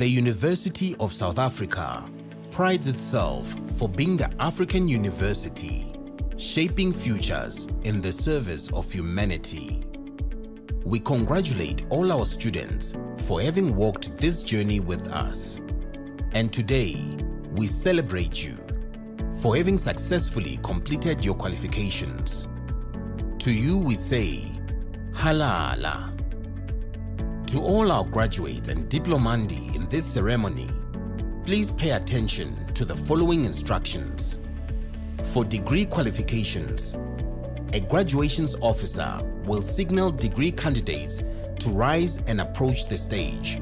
The University of South Africa prides itself for being the African university, shaping futures in the service of humanity. We congratulate all our students for having walked this journey with us. And today, we celebrate you for having successfully completed your qualifications. To you we say, Halala. To all our graduates and diplomandi in this ceremony, please pay attention to the following instructions. For degree qualifications, a graduations officer will signal degree candidates to rise and approach the stage.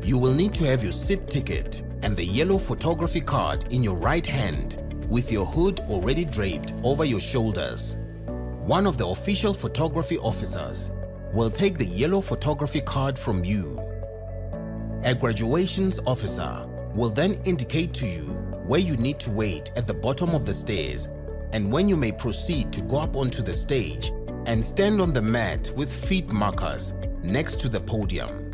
You will need to have your seat ticket and the yellow photography card in your right hand with your hood already draped over your shoulders. One of the official photography officers will take the yellow photography card from you. A graduations officer will then indicate to you where you need to wait at the bottom of the stairs and when you may proceed to go up onto the stage and stand on the mat with feet markers next to the podium.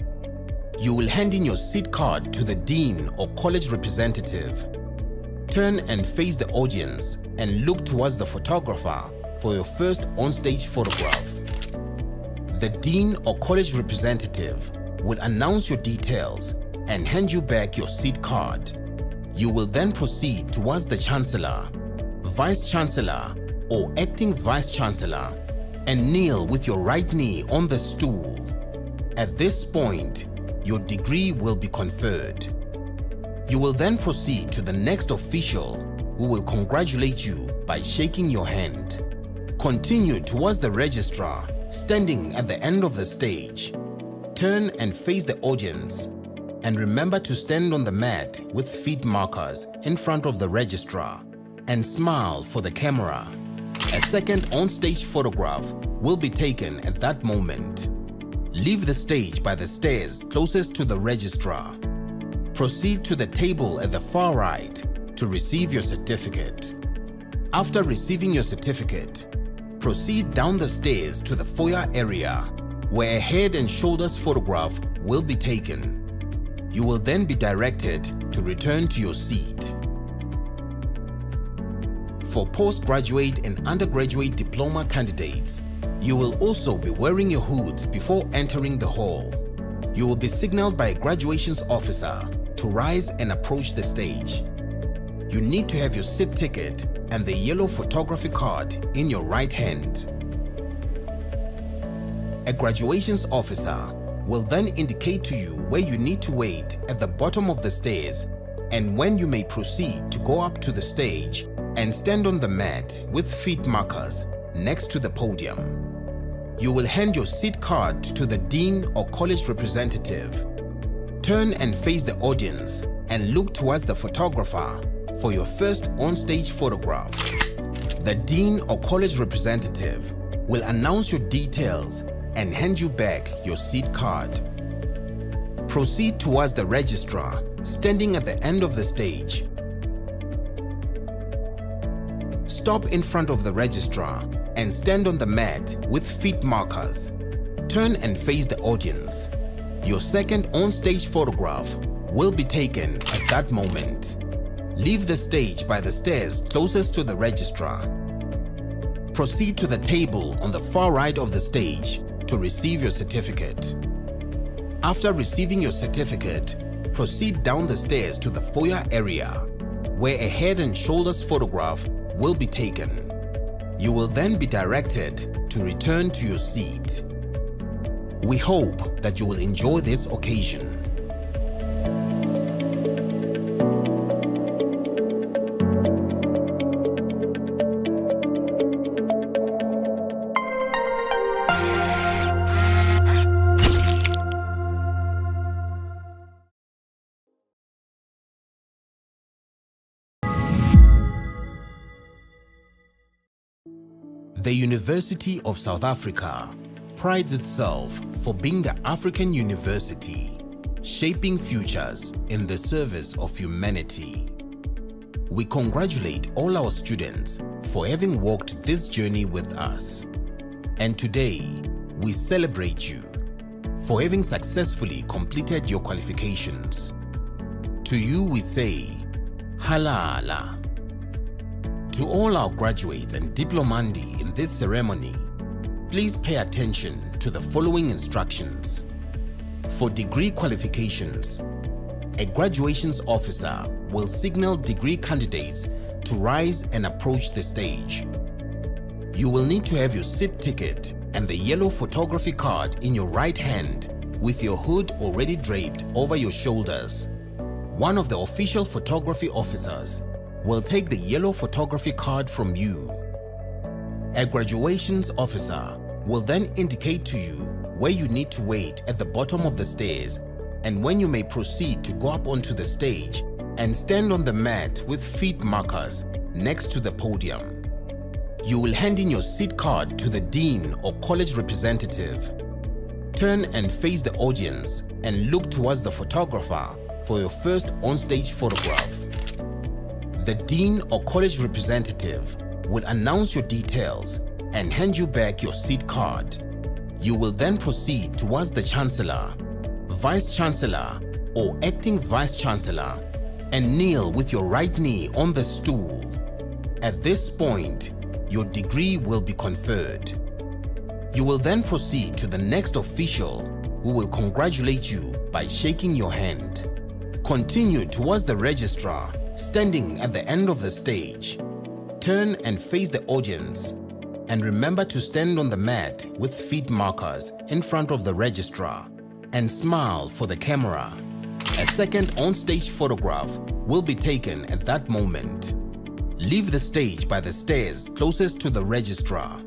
You will hand in your seat card to the dean or college representative. Turn and face the audience and look towards the photographer for your first onstage photograph. The dean or college representative will announce your details and hand you back your seat card. You will then proceed towards the Chancellor, Vice Chancellor or Acting Vice Chancellor and kneel with your right knee on the stool. At this point, your degree will be conferred. You will then proceed to the next official who will congratulate you by shaking your hand. Continue towards the registrar standing at the end of the stage. Turn and face the audience and remember to stand on the mat with feet markers in front of the registrar and smile for the camera. A second on-stage photograph will be taken at that moment. Leave the stage by the stairs closest to the registrar. Proceed to the table at the far right to receive your certificate. After receiving your certificate, proceed down the stairs to the foyer area where a head and shoulders photograph will be taken. You will then be directed to return to your seat. For postgraduate and undergraduate diploma candidates, you will also be wearing your hoods before entering the hall. You will be signaled by a graduations officer to rise and approach the stage. You need to have your seat ticket and the yellow photography card in your right hand. A graduations officer will then indicate to you where you need to wait at the bottom of the stairs and when you may proceed to go up to the stage and stand on the mat with feet markers next to the podium. You will hand your seat card to the dean or college representative. Turn and face the audience and look towards the photographer for your first on-stage photograph. The dean or college representative will announce your details and hand you back your seat card. Proceed towards the registrar standing at the end of the stage. Stop in front of the registrar and stand on the mat with feet markers. Turn and face the audience. Your second on-stage photograph will be taken at that moment. Leave the stage by the stairs closest to the registrar. Proceed to the table on the far right of the stage to receive your certificate. After receiving your certificate, proceed down the stairs to the foyer area where a head and shoulders photograph will be taken. You will then be directed to return to your seat. We hope that you will enjoy this occasion. The University of South Africa prides itself for being the African university, shaping futures in the service of humanity. We congratulate all our students for having walked this journey with us. And today, we celebrate you for having successfully completed your qualifications. To you we say, Halala. To all our graduates and diplomandi in this ceremony, please pay attention to the following instructions. For degree qualifications, a graduations officer will signal degree candidates to rise and approach the stage. You will need to have your seat ticket and the yellow photography card in your right hand with your hood already draped over your shoulders. One of the official photography officers will take the yellow photography card from you. A graduations officer will then indicate to you where you need to wait at the bottom of the stairs and when you may proceed to go up onto the stage and stand on the mat with feet markers next to the podium. You will hand in your seat card to the dean or college representative. Turn and face the audience and look towards the photographer for your first on-stage photograph. The dean or college representative will announce your details and hand you back your seat card. You will then proceed towards the Chancellor, Vice Chancellor or Acting Vice Chancellor and kneel with your right knee on the stool. At this point, your degree will be conferred. You will then proceed to the next official who will congratulate you by shaking your hand. Continue towards the registrar standing at the end of the stage. Turn and face the audience and remember to stand on the mat with feet markers in front of the registrar and smile for the camera. A second on-stage photograph will be taken at that moment. Leave the stage by the stairs closest to the registrar.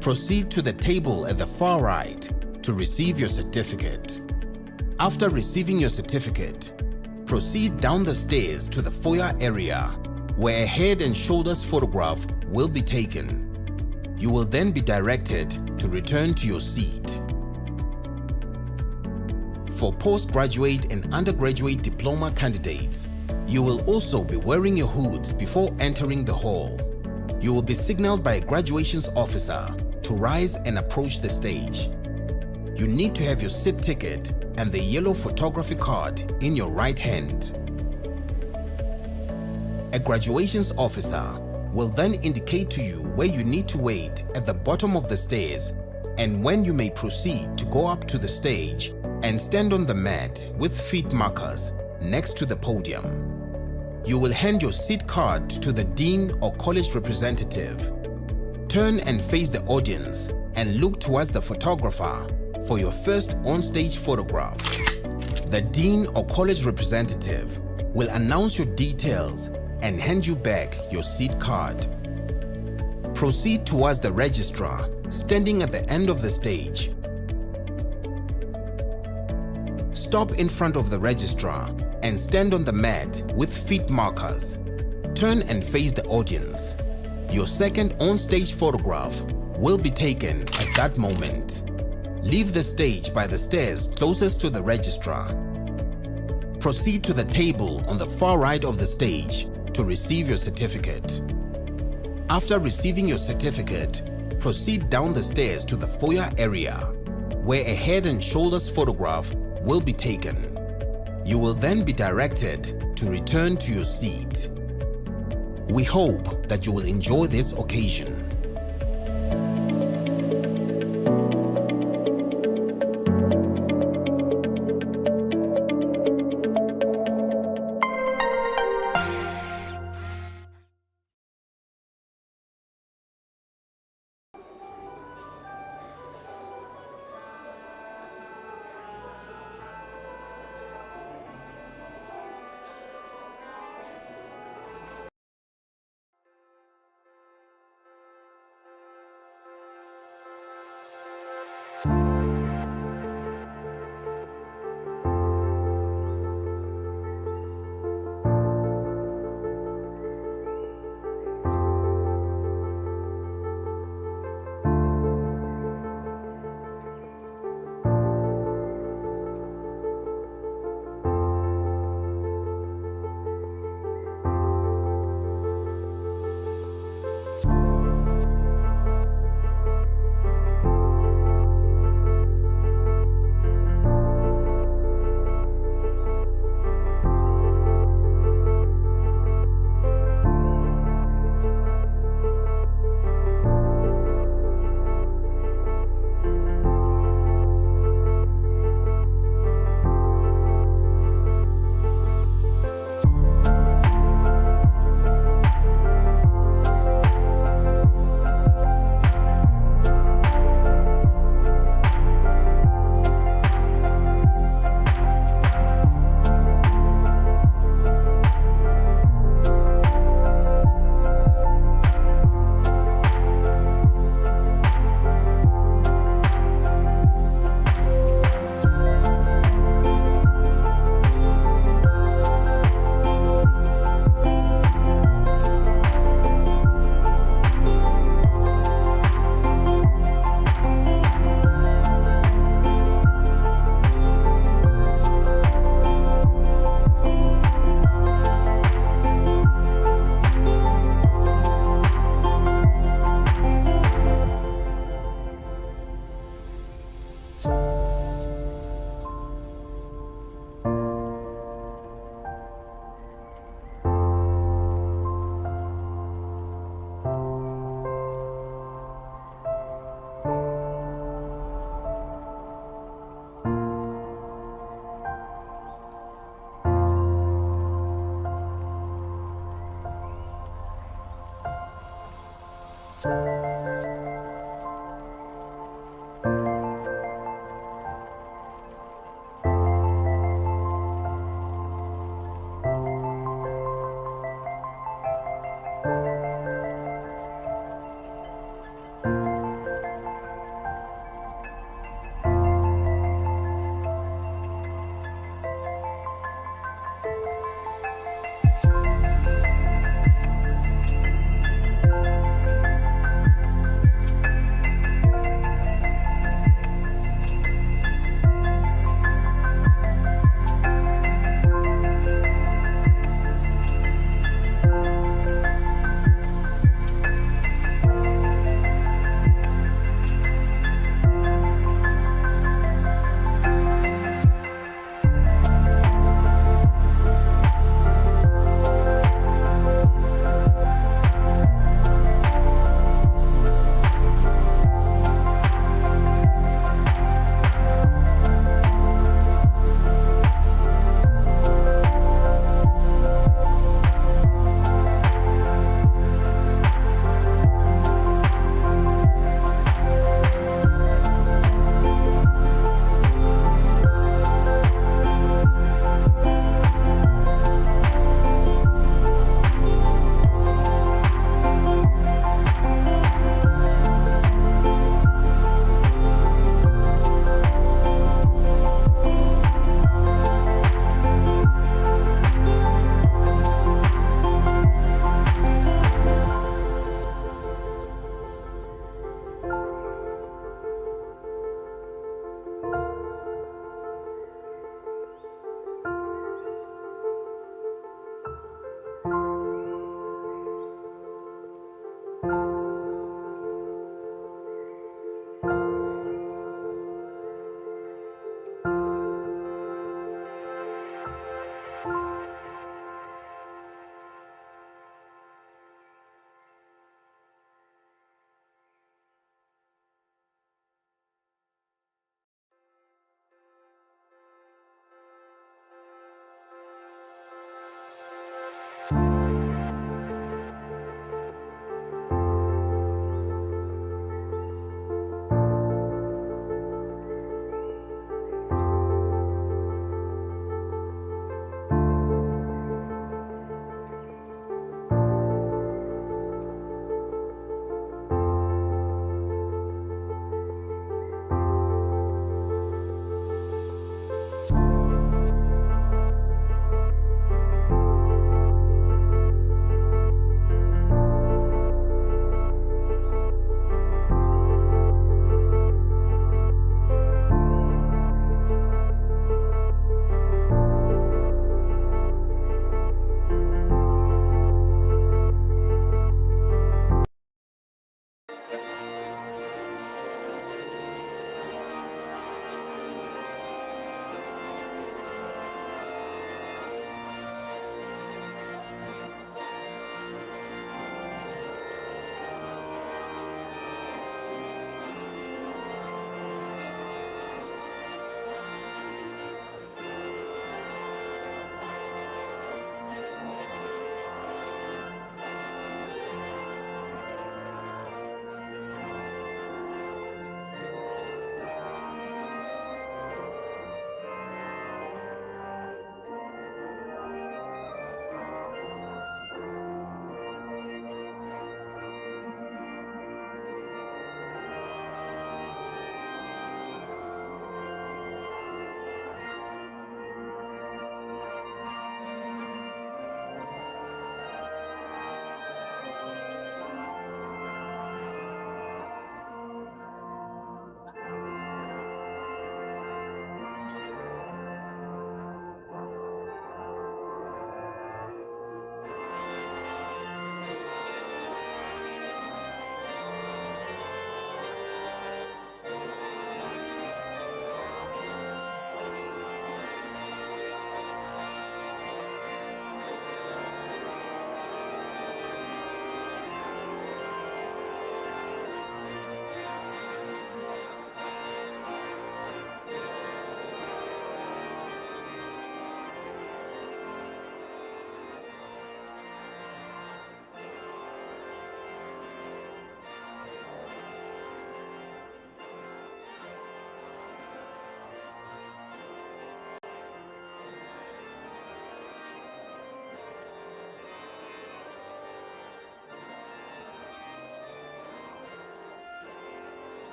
Proceed to the table at the far right to receive your certificate. After receiving your certificate, proceed down the stairs to the foyer area where a head and shoulders photograph will be taken. You will then be directed to return to your seat. For postgraduate and undergraduate diploma candidates, You will also be wearing your hoods before entering the hall. You will be signaled by a graduations officer to rise and approach the stage. You need to have your seat ticket and the yellow photography card in your right hand. A graduations officer will then indicate to you where you need to wait at the bottom of the stairs and when you may proceed to go up to the stage and stand on the mat with feet markers next to the podium. You will hand your seat card to the dean or college representative. Turn and face the audience and look towards the photographer for your first on-stage photograph. The dean or college representative will announce your details and hand you back your seat card. Proceed towards the registrar standing at the end of the stage. Stop in front of the registrar and stand on the mat with feet markers. Turn and face the audience. Your second on-stage photograph will be taken at that moment. Leave the stage by the stairs closest to the registrar. Proceed to the table on the far right of the stage to receive your certificate. After receiving your certificate, proceed down the stairs to the foyer area, where a head and shoulders photograph will be taken. You will then be directed to return to your seat. We hope that you will enjoy this occasion.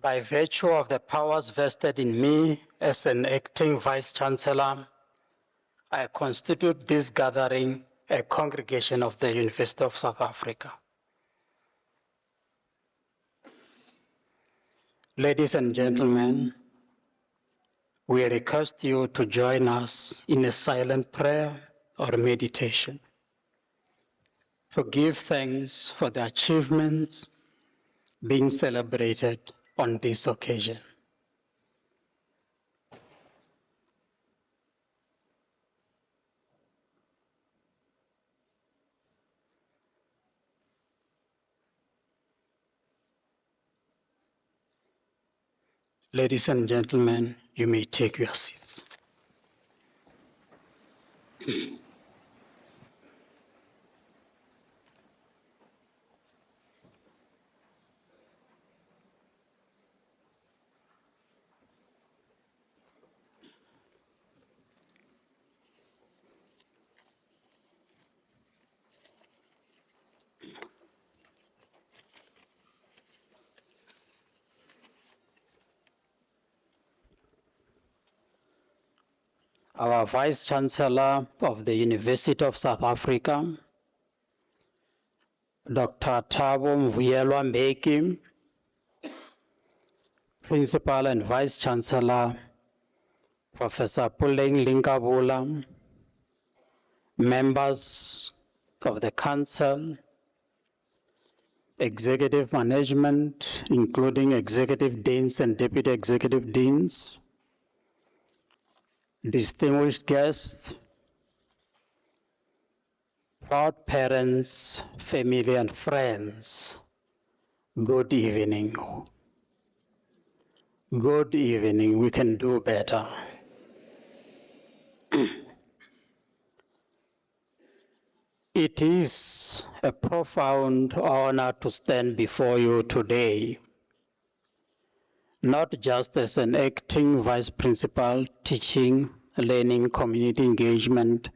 By virtue of the powers vested in me as an acting Vice-Chancellor, I constitute this gathering a congregation of the University of South Africa. Ladies and gentlemen, we request you to join us in a silent prayer or meditation to give thanks for the achievements being celebrated on this occasion. Ladies and gentlemen, you may take your seats. Our Vice-Chancellor of the University of South Africa, Dr. Thabo Mvuyelwa Mbeki, Principal and Vice-Chancellor, Professor Puleng Linkabula, members of the Council, Executive Management, including Executive Deans and Deputy Executive Deans, distinguished guests, proud parents, family and friends, good evening. Good evening, we can do better. It is a profound honor to stand before you today, not just as an acting vice principal teaching, learning, community engagement,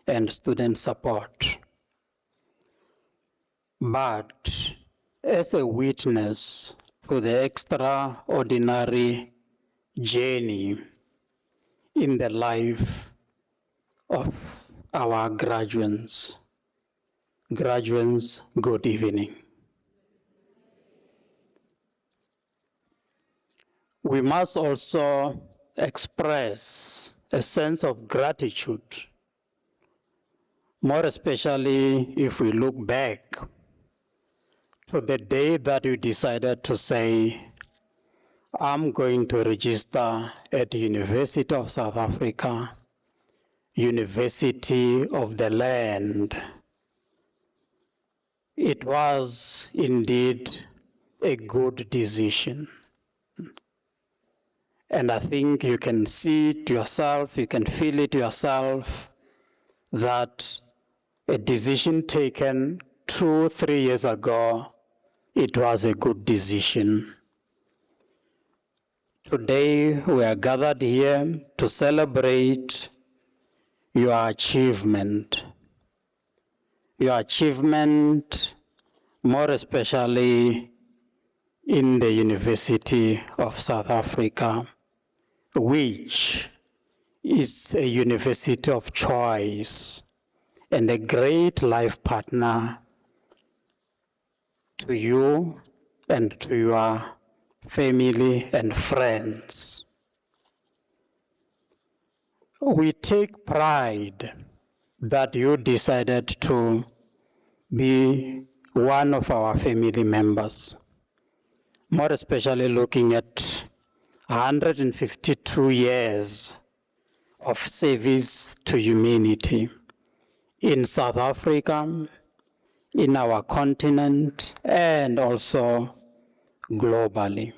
and student support, but as a witness to the extraordinary journey in the life of our graduates. Graduates, good evening. We must also express a sense of gratitude, more especially if we look back to the day that you decided to say, I'm going to register at the University of South Africa, University of the Land. It was indeed a good decision. And I think you can see it yourself, you can feel it yourself, that a decision taken 2-3 years ago, it was a good decision. Today, we are gathered here to celebrate your achievement. Your achievement, more especially in the University of South Africa, which is a university of choice and a great life partner to you and to your family and friends. We take pride that you decided to be one of our family members, more especially looking at 152 years of service to humanity in South Africa, in our continent, and also globally.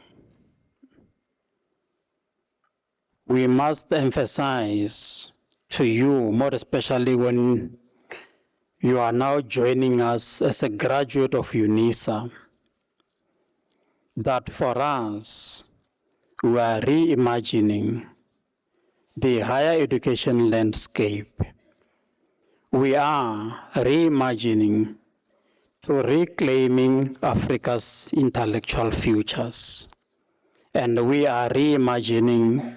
We must emphasize to you, more especially when you are now joining us as a graduate of UNISA, that for us, we are reimagining the higher education landscape. We are reimagining to reclaiming Africa's intellectual futures. and we are reimagining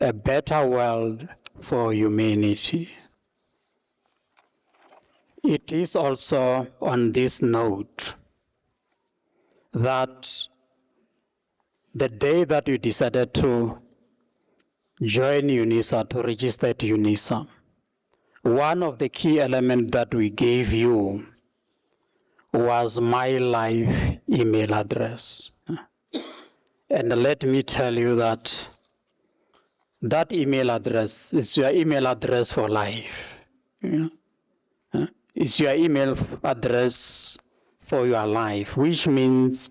a better world for humanity. It is also on this note that the day that you decided to join UNISA, to register at UNISA, one of the key elements that we gave you was my life email address. And let me tell you that that email address is your email address for life. It's your email address for your life, which means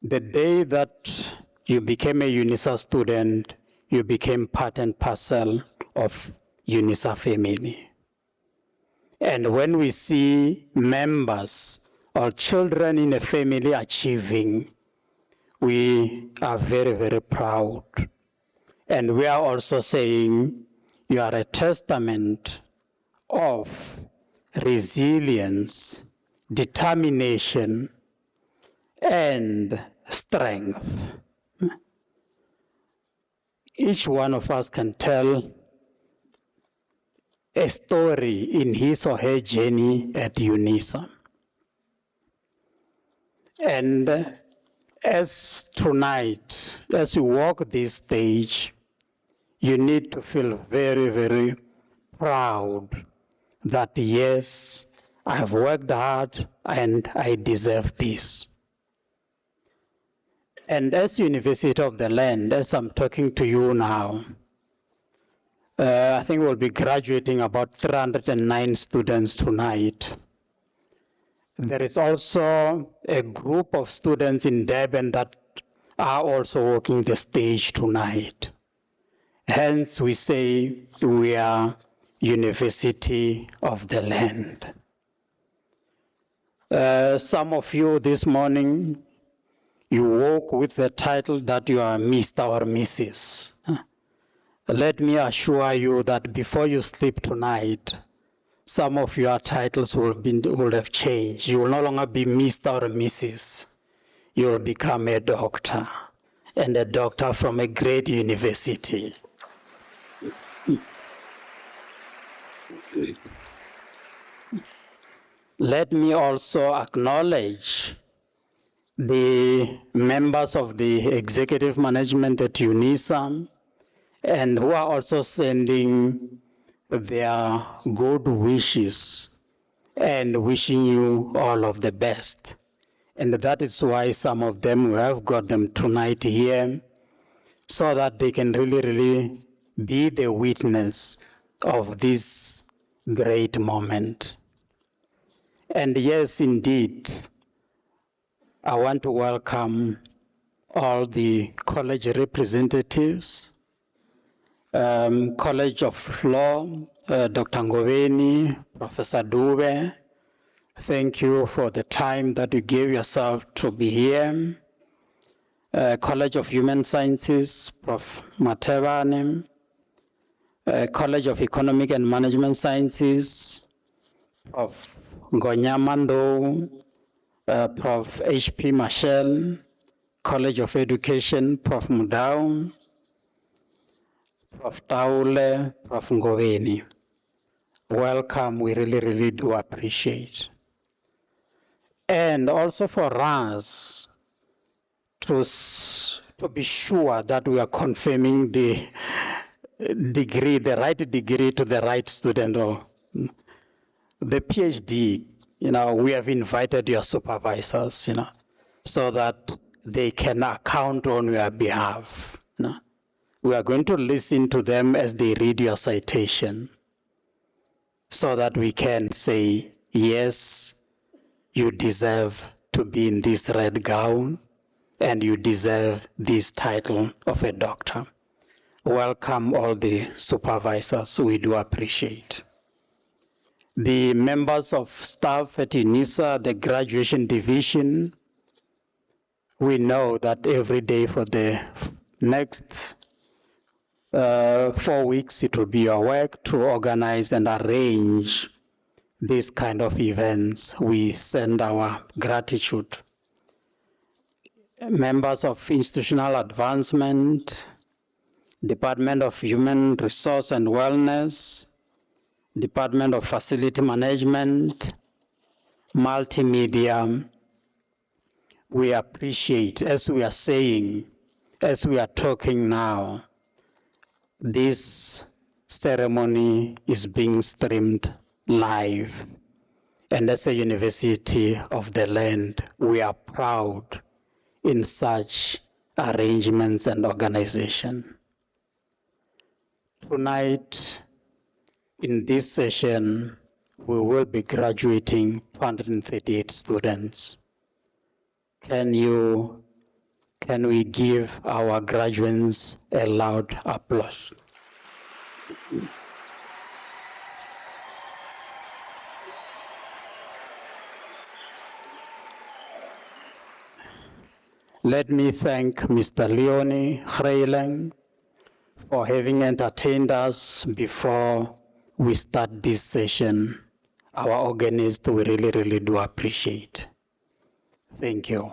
the day that you became a UNISA student, you became part and parcel of UNISA family. And when we see members or children in a family achieving, we are very, very proud. And we are also saying you are a testament of resilience, determination, and strength. Each one of us can tell a story in his or her journey at UNISA. And as tonight, as you walk this stage, you need to feel very, very proud that yes, I have worked hard and I deserve this. And as University of the Land, as I'm talking to you now, I think we'll be graduating about 309 students tonight. There is also a group of students in Durban that are also walking the stage tonight. Hence, we say we are University of the Land. Some of you this morning, you woke with the title that you are Mr. or Mrs. Let me assure you that before you sleep tonight, some of your titles will have changed. You will no longer be Mr. or Mrs. You will become a doctor, and a doctor from a great university. Let me also acknowledge the members of the executive management at UNISA, and who are also sending their good wishes and wishing you all of the best. And that is why some of them, we have got them tonight here, so that they can really, really be the witness of this great moment. And yes, indeed, I want to welcome all the college representatives, College of Law, Dr. Ngoveni, Professor Dube. Thank you for the time that you gave yourself to be here. College of Human Sciences, Prof. Matevane. College of Economic and Management Sciences, Prof. Ngonyamando, Prof. H.P. Marshall, College of Education, Prof. Mudau, Prof. Taule, Prof. Ngoveni. Welcome, we really, really do appreciate. And also for us to be sure that we are confirming the degree, the right degree to the right student, or the PhD, we have invited your supervisors, so that they can account on your behalf. We are going to listen to them as they read your citation, so that we can say, yes, you deserve to be in this red gown, and you deserve this title of a doctor. Welcome all the supervisors, we do appreciate. The members of staff at UNISA, the graduation division, we know that every day for the next 4 weeks, it will be your work to organize and arrange these kind of events. We send our gratitude. members of Institutional Advancement, Department of Human Resource and Wellness, Department of Facility Management, Multimedia, we appreciate, as we are saying, as we are talking now, this ceremony is being streamed live. And as a university of the land, we are proud in such arrangements and organization. Tonight, in this session, we will be graduating 238 students. Can we give our graduates a loud applause? Let me thank Mr. Leonie Greiling for having entertained us before we start this session. Our organist, we really do appreciate. Thank you.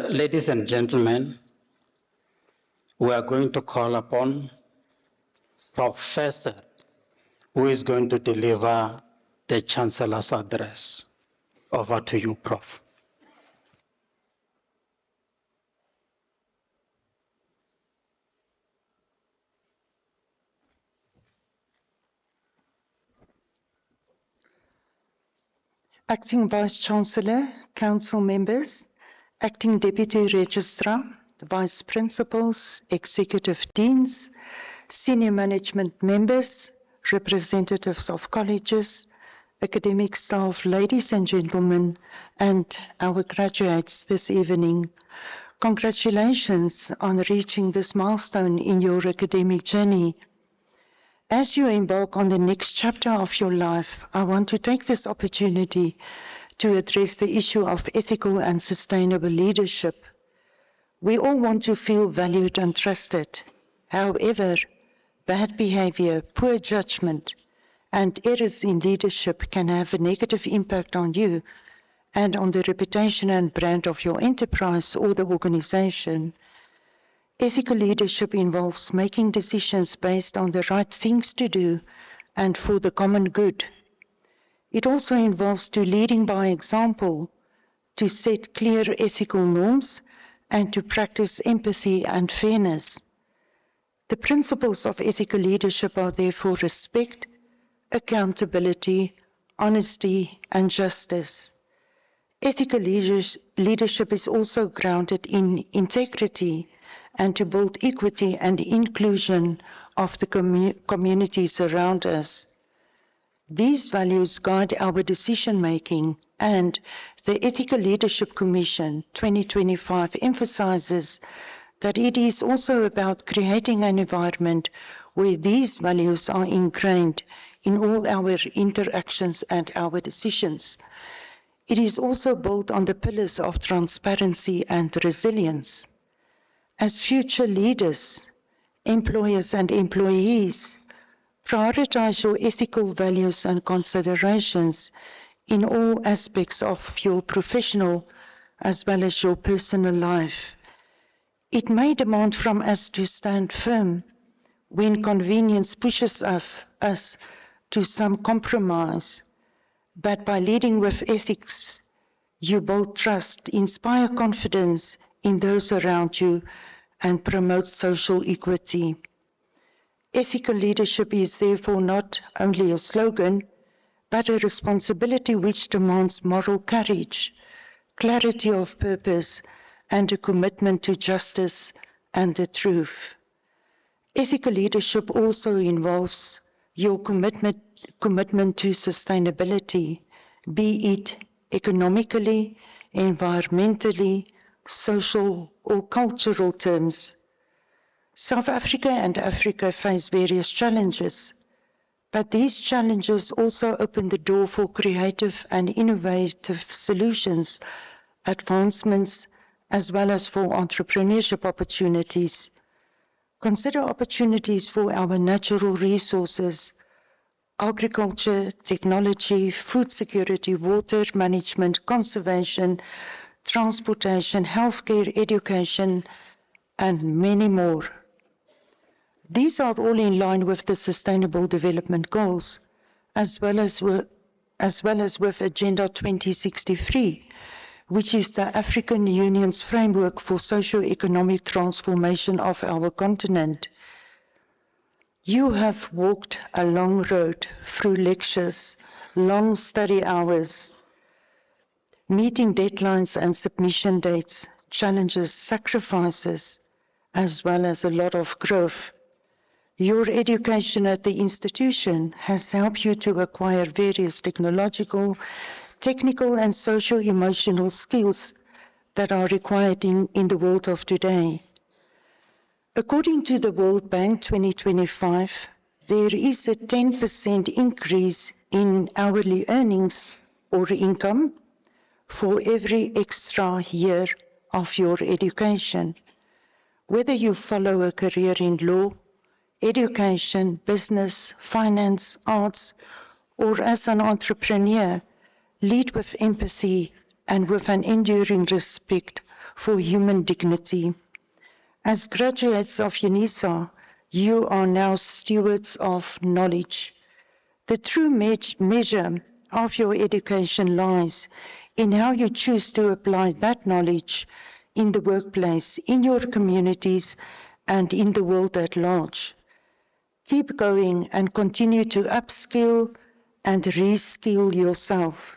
Ladies and gentlemen, we are going to call upon Professor, who is going to deliver the Chancellor's address. Over to you, Prof. Acting Vice-Chancellor, Council members, Acting Deputy Registrar, Vice Principals, Executive Deans, Senior Management members, representatives of colleges, academic staff, ladies and gentlemen, and our graduates this evening. Congratulations on reaching this milestone in your academic journey. As you embark on the next chapter of your life, I want to take this opportunity to address the issue of ethical and sustainable leadership. We all want to feel valued and trusted. However, bad behavior, poor judgment, and errors in leadership can have a negative impact on you and on the reputation and brand of your enterprise or the organization. Ethical leadership involves making decisions based on the right things to do and for the common good. It also involves leading by example, to set clear ethical norms, and to practice empathy and fairness. The principles of ethical leadership are therefore respect, accountability, honesty, and justice. Ethical leadership is also grounded in integrity and to build equity and inclusion of the communities around us. These values guide our decision-making, and the Ethical Leadership Commission 2025 emphasizes that it is also about creating an environment where these values are ingrained in all our interactions and our decisions. It is also built on the pillars of transparency and resilience. As future leaders, employers and employees, prioritize your ethical values and considerations in all aspects of your professional as well as your personal life. It may demand from us to stand firm when convenience pushes us to some compromise, but by leading with ethics, you build trust, inspire confidence in those around you, and promote social equity. Ethical leadership is therefore not only a slogan, but a responsibility which demands moral courage, clarity of purpose, and a commitment to justice and the truth. Ethical leadership also involves your commitment to sustainability, be it economically, environmentally, social, or cultural terms. South Africa and Africa face various challenges, But these challenges also open the door for creative and innovative solutions, advancements, as well as for entrepreneurship opportunities. Consider opportunities for our natural resources, agriculture, technology, food security, water management, conservation, transportation, healthcare, education, and many more. These are all in line with the Sustainable Development Goals, as well as with Agenda 2063, which is the African Union's framework for socio-economic transformation of our continent. You have walked a long road through lectures, long study hours, meeting deadlines and submission dates, challenges, sacrifices, as well as a lot of growth. Your education at the institution has helped you to acquire various technological, technical, and socio-emotional skills that are required in the world of today. According to the World Bank 2025, there is a 10% increase in hourly earnings or income for every extra year of your education. Whether you follow a career in law, education, business, finance, arts, or as an entrepreneur, lead with empathy and with an enduring respect for human dignity. As graduates of UNISA, you are now stewards of knowledge. The true measure of your education lies in how you choose to apply that knowledge in the workplace, in your communities, and in the world at large. Keep going and continue to upskill and reskill yourself.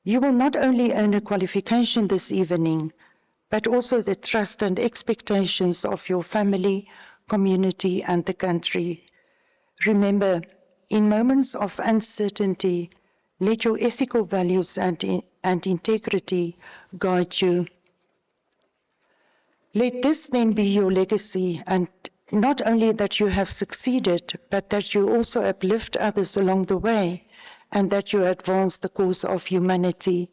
You will not only earn a qualification this evening, but also the trust and expectations of your family, community, and the country. Remember, in moments of uncertainty, let your ethical values and integrity guide you. Let this then be your legacy, and not only that you have succeeded, but that you also uplift others along the way, and that you advance the cause of humanity.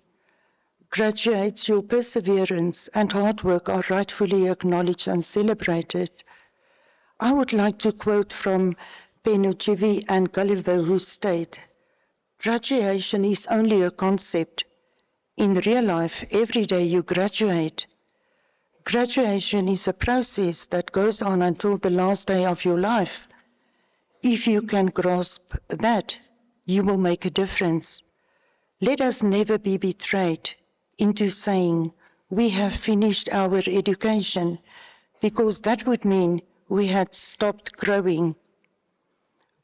Graduates, your perseverance and hard work are rightfully acknowledged and celebrated. I would like to quote from Penuchevi and Gulliver, who state, "Graduation is only a concept. In real life, every day you graduate. Graduation is a process that goes on until the last day of your life. If you can grasp that, you will make a difference. Let us never be betrayed into saying we have finished our education, because that would mean we had stopped growing.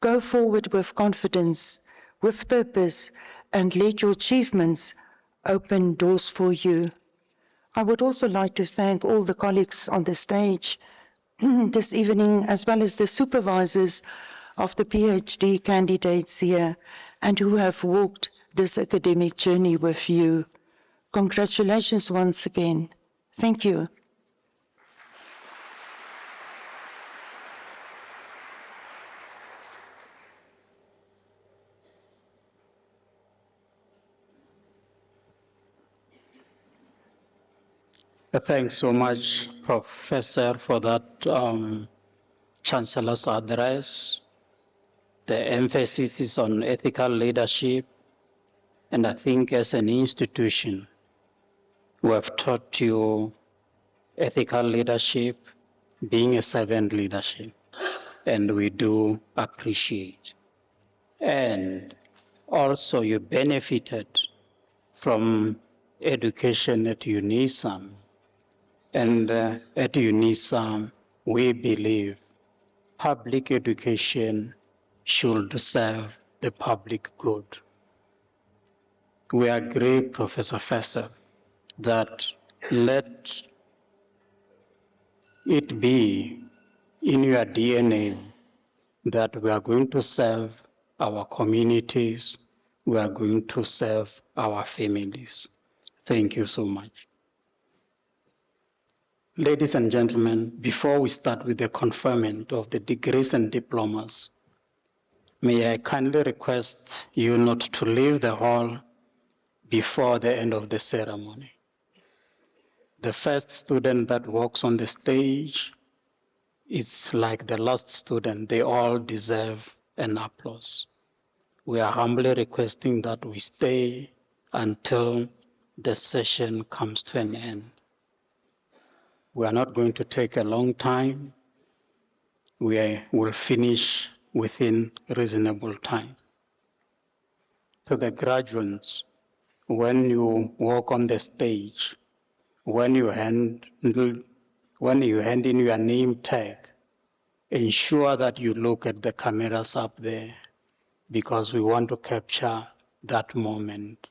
Go forward with confidence, with purpose, and let your achievements open doors for you." I would also like to thank all the colleagues on the stage this evening, as well as the supervisors of the PhD candidates here, and who have walked this academic journey with you. Congratulations once again. Thank you. Thanks so much, Professor, for that Chancellor's address. The emphasis is on ethical leadership, and I think as an institution, we have taught you ethical leadership, being a servant leadership, and we do appreciate. And also you benefited from education at UNISA. And at UNISA, we believe public education should serve the public good. We agree, Professor Fesser, that let it be in your DNA that we are going to serve our communities, we are going to serve our families. Thank you so much. Ladies and gentlemen, before we start with the conferment of the degrees and diplomas, May I kindly request you not to leave the hall before the end of the ceremony. The first student that walks on the stage, it's like the last student. They all deserve an applause. We are humbly requesting that we stay until the session comes to an end. We are not going to take a long time. We will finish within reasonable time. To the graduates, when you walk on the stage, when you hand in your name tag, ensure that you look at the cameras up there because we want to capture that moment.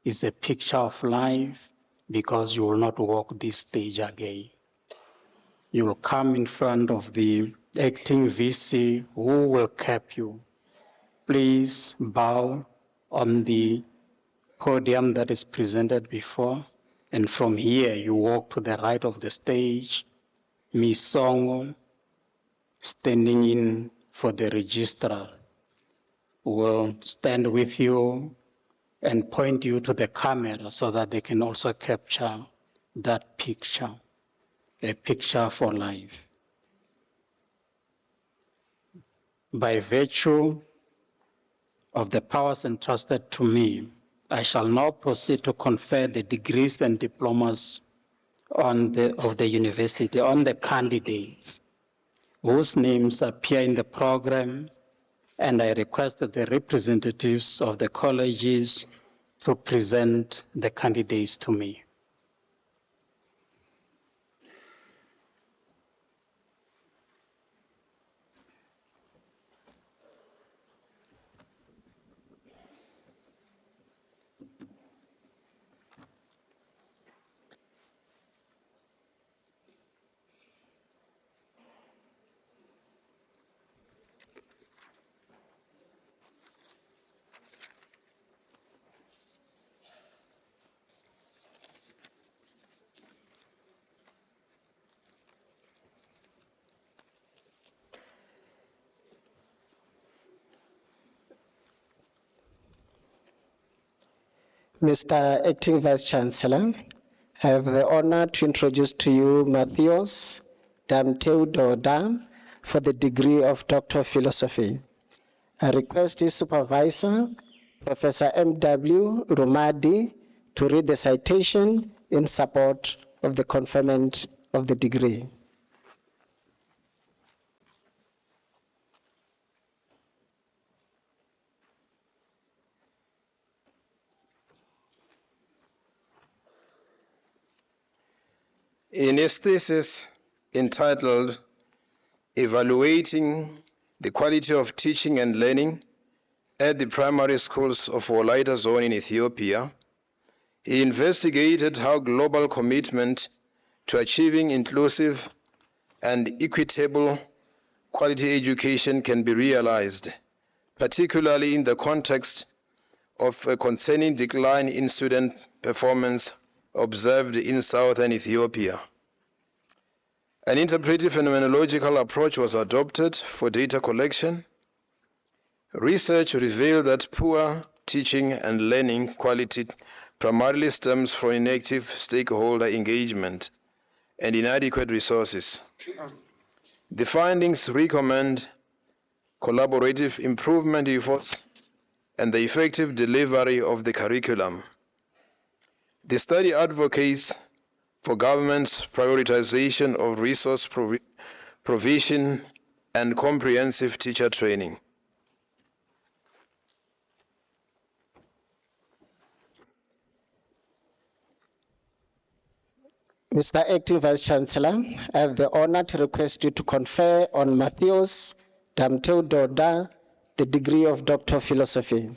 It's a picture of life because you will not walk this stage again. You will come in front of the acting VC who will cap you. Please bow on the podium that is presented before. And from here, you walk to the right of the stage. Ms. Songo, standing in for the registrar, will stand with you and point you to the camera so that they can also capture that picture, a picture for life. By virtue of the powers entrusted to me, I shall now proceed to confer the degrees and diplomas of the university on the candidates whose names appear in the program, and I request that the representatives of the colleges to present the candidates to me. Mr. Acting Vice Chancellor, I have the honor to introduce to you Matthias Damteu-Doda for the degree of Doctor of Philosophy. I request his supervisor, Professor M.W. Rumadi, to read the citation in support of the conferment of the degree. In his thesis entitled Evaluating the Quality of Teaching and Learning at the Primary Schools of Wolaita Zone in Ethiopia, he investigated how global commitment to achieving inclusive and equitable quality education can be realized, particularly in the context of a concerning decline in student performance observed in southern Ethiopia. An interpretive phenomenological approach was adopted for data collection. Research revealed that poor teaching and learning quality primarily stems from inactive stakeholder engagement and inadequate resources. The findings recommend collaborative improvement efforts and the effective delivery of the curriculum. The study advocates for government's prioritization of resource provision and comprehensive teacher training. Mr. Acting Vice Chancellor, I have the honor to request you to confer on Matthias Damteu-Doda the degree of Doctor of Philosophy.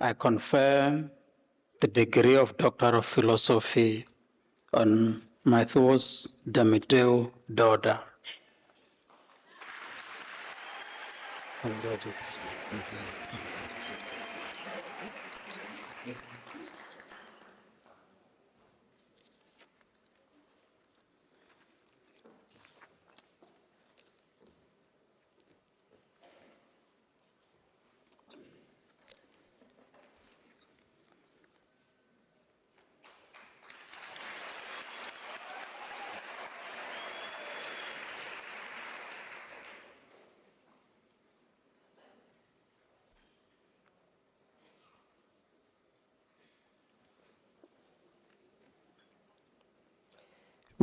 I confer the degree of Doctor of Philosophy on Matthias Damteu-Doda.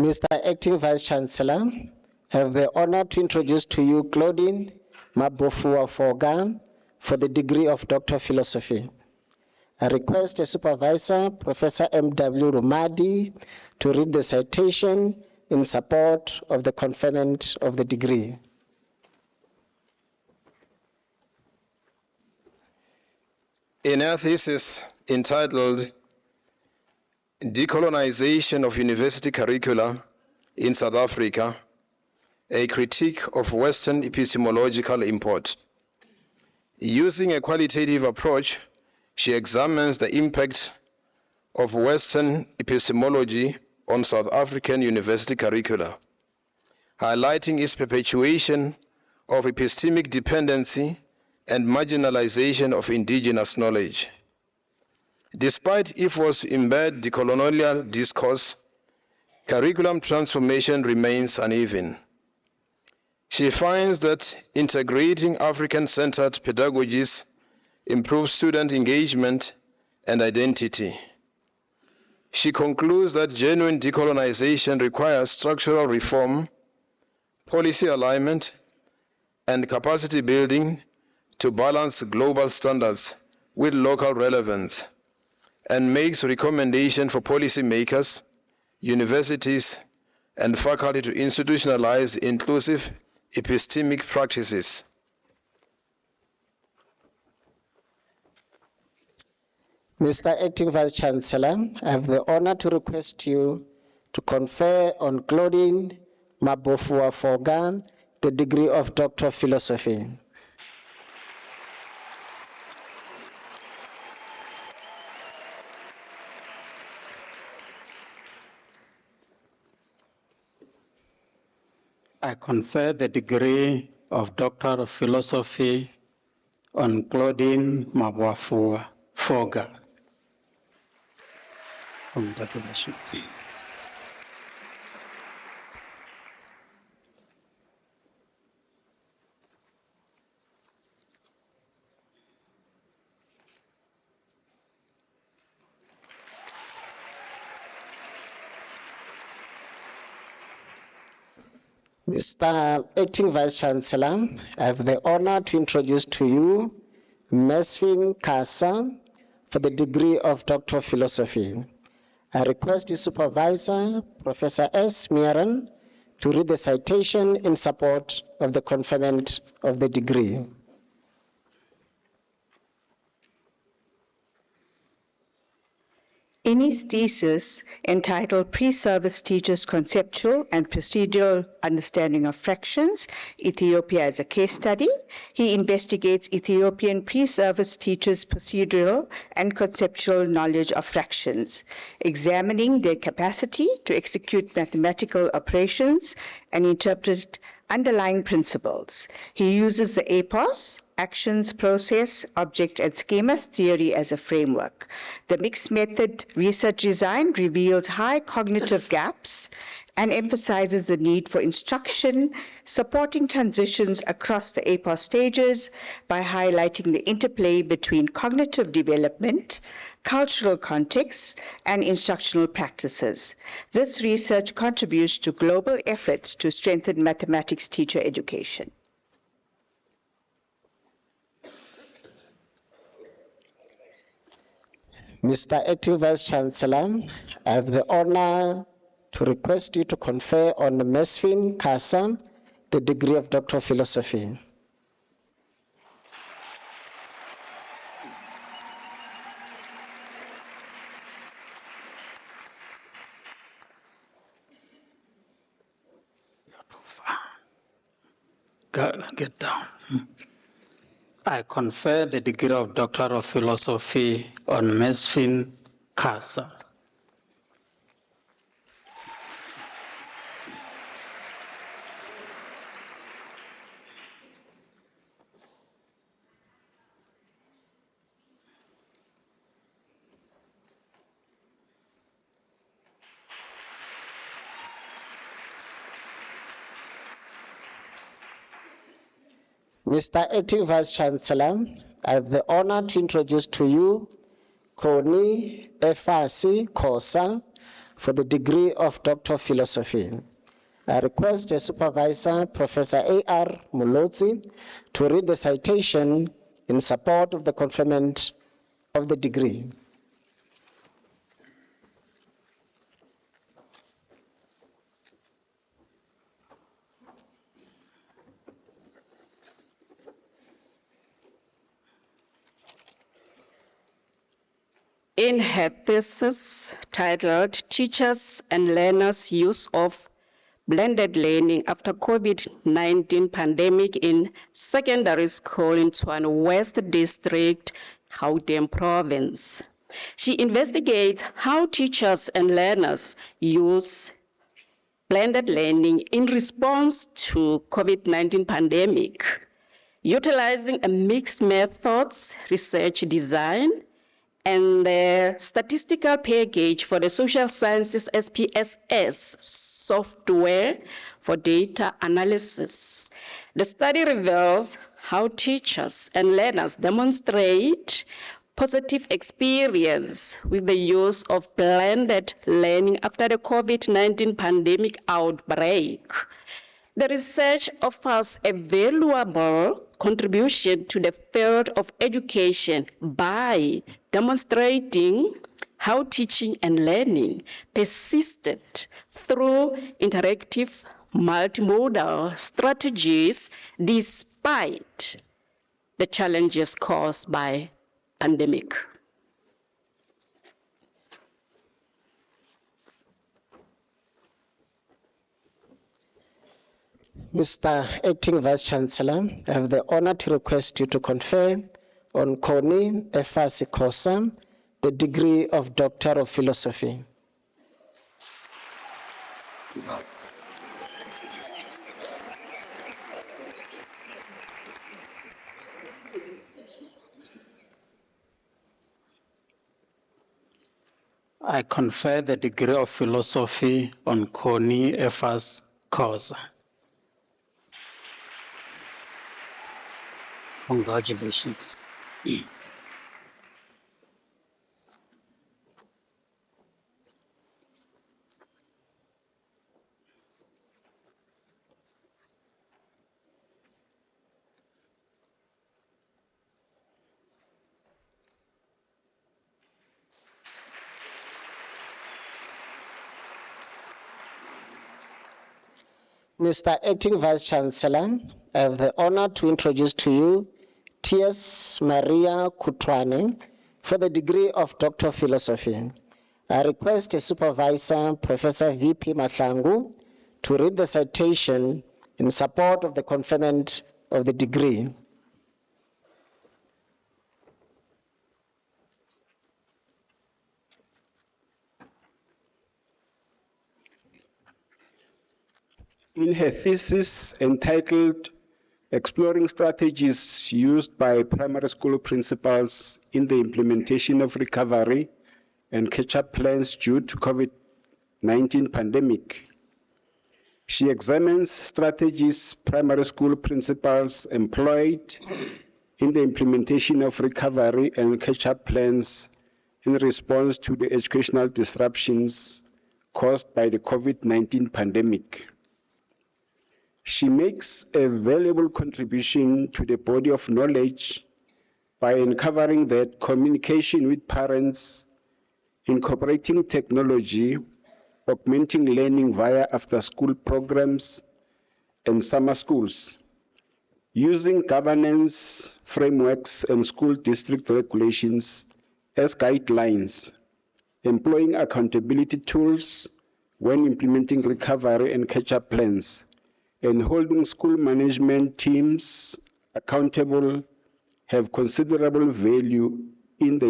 Mr. Acting Vice Chancellor, I have the honor to introduce to you Claudine Mabofua Forgan for the degree of Doctor of Philosophy. I request the Supervisor, Professor M.W. Rumadi, to read the citation in support of the conferment of the degree. In her thesis entitled Decolonization of University Curricula in South Africa, a critique of Western epistemological import. Using a qualitative approach, she examines the impact of Western epistemology on South African university curricula, highlighting its perpetuation of epistemic dependency and marginalization of indigenous knowledge. Despite efforts to embed decolonial discourse, curriculum transformation remains uneven. She finds that integrating African-centered pedagogies improves student engagement and identity. She concludes that genuine decolonization requires structural reform, policy alignment, and capacity building to balance global standards with local relevance, and makes recommendation for policymakers, universities, and faculty to institutionalize inclusive epistemic practices. Mr. Acting Vice Chancellor, I have the honor to request you to confer on Claudine Mabofua Forgan the degree of Doctor of Philosophy. I confer the degree of Doctor of Philosophy on Claudine Mabofua Forgan. Congratulations. Mr. Acting Vice Chancellor, I have the honor to introduce to you Mesfin Kasa for the degree of Doctor of Philosophy. I request the Supervisor, Professor S. Miran, to read the citation in support of the conferment of the degree. In his thesis entitled Pre-Service Teachers' Conceptual and Procedural Understanding of Fractions, Ethiopia as a Case Study, he investigates Ethiopian pre-service teachers' procedural and conceptual knowledge of fractions, examining their capacity to execute mathematical operations and interpret underlying principles. He uses the APOS, actions, process, object, and schemas theory as a framework. The mixed method research design reveals high cognitive gaps and emphasizes the need for instruction supporting transitions across the APOS stages by highlighting the interplay between cognitive development, cultural contexts, and instructional practices. This research contributes to global efforts to strengthen mathematics teacher education. Mr. Acting Vice Chancellor, I have the honor to request you to confer on Mesfin Kasa the degree of Doctor of Philosophy. Get down. I confer the degree of Doctor of Philosophy on Mesfin Kasa. Mr. Acting Vice Chancellor, I have the honor to introduce to you Crony Efasi Kosa for the degree of Doctor of Philosophy. I request the Supervisor, Professor A.R. Mulotsi, to read the citation in support of the conferment of the degree. In her thesis titled Teachers and Learners' Use of Blended Learning After COVID-19 Pandemic in Secondary School in Tshwane West District, Gauteng Province, she investigates how teachers and learners use blended learning in response to COVID-19 pandemic, utilizing a mixed methods research design and the statistical package for the social sciences SPSS software for data analysis. The study reveals how teachers and learners demonstrate positive experience with the use of blended learning after the COVID-19 pandemic outbreak. The research offers a valuable contribution to the field of education by demonstrating how teaching and learning persisted through interactive multimodal strategies despite the challenges caused by pandemic. Mr. Acting Vice Chancellor, I have the honor to request you to confer on Connie Efasi Kosa the degree of Doctor of Philosophy. I confer the degree of Philosophy on Connie Efas Kosa. Congratulations. Mr. Acting Vice Chancellor, I have the honor to introduce to you T.S. Maria Kutwane for the degree of Doctor of Philosophy. I request the Supervisor, Professor V.P. Mahlangu, to read the citation in support of the conferment of the degree. In her thesis entitled Exploring Strategies Used by Primary School Principals in the Implementation of Recovery and Catch-up Plans Due to COVID-19 Pandemic, she examines strategies primary school principals employed in the implementation of recovery and catch-up plans in response to the educational disruptions caused by the COVID-19 pandemic. She makes a valuable contribution to the body of knowledge by uncovering that communication with parents, incorporating technology, augmenting learning via after-school programs and summer schools, using governance frameworks and school district regulations as guidelines, employing accountability tools when implementing recovery and catch-up plans, and holding school management teams accountable have considerable value in the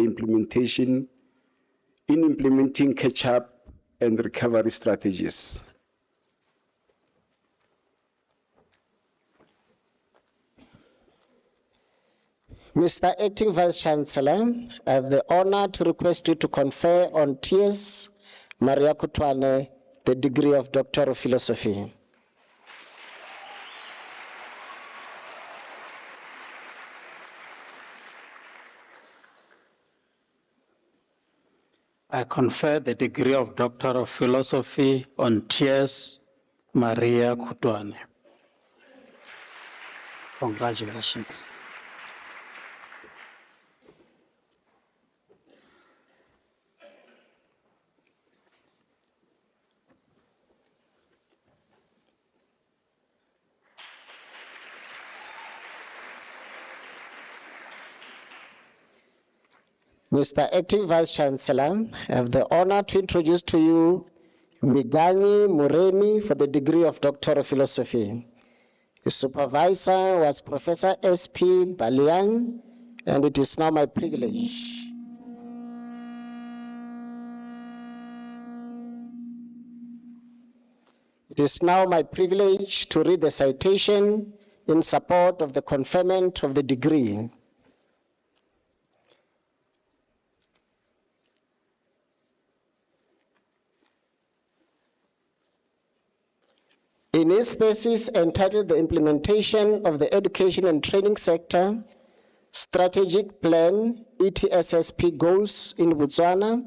implementing catch-up and recovery strategies. Mr. Acting Vice Chancellor, I have the honor to request you to confer on T.S. Maria Kutwane the degree of Doctor of Philosophy. I confer the degree of Doctor of Philosophy on T.S. Maria Kutwane. Congratulations. Mr. Acting Vice Chancellor, I have the honor to introduce to you Migani Muremi for the degree of Doctor of Philosophy. His supervisor was Professor S.P. Balian, and it is now my privilege. It is now my privilege to read the citation in support of the conferment of the degree. In his thesis entitled The Implementation of the Education and Training Sector, Strategic Plan, ETSSP Goals in Botswana,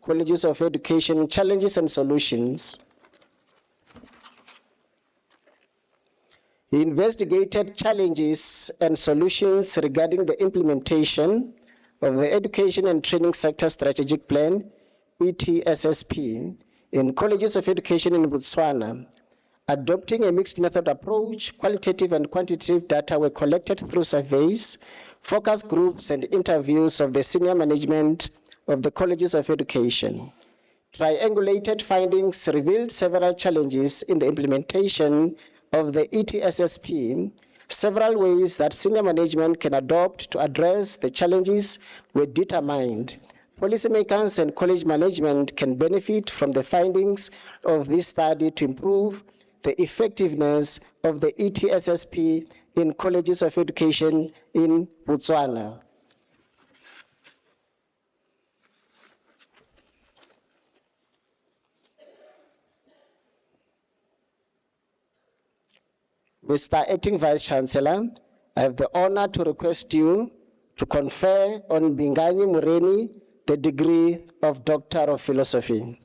Colleges of Education, Challenges and Solutions, he investigated challenges and solutions regarding the implementation of the Education and Training Sector Strategic Plan, ETSSP, in colleges of education in Botswana. Adopting a mixed method approach, qualitative and quantitative data were collected through surveys, focus groups, and interviews of the senior management of the colleges of education. Triangulated findings revealed several challenges in the implementation of the ETSSP. Several ways that senior management can adopt to address the challenges were determined. Policymakers and college management can benefit from the findings of this study to improve the effectiveness of the ETSSP in colleges of education in Botswana. Mr. Acting Vice Chancellor, I have the honor to request you to confer on Bingani Mureni the degree of Doctor of Philosophy.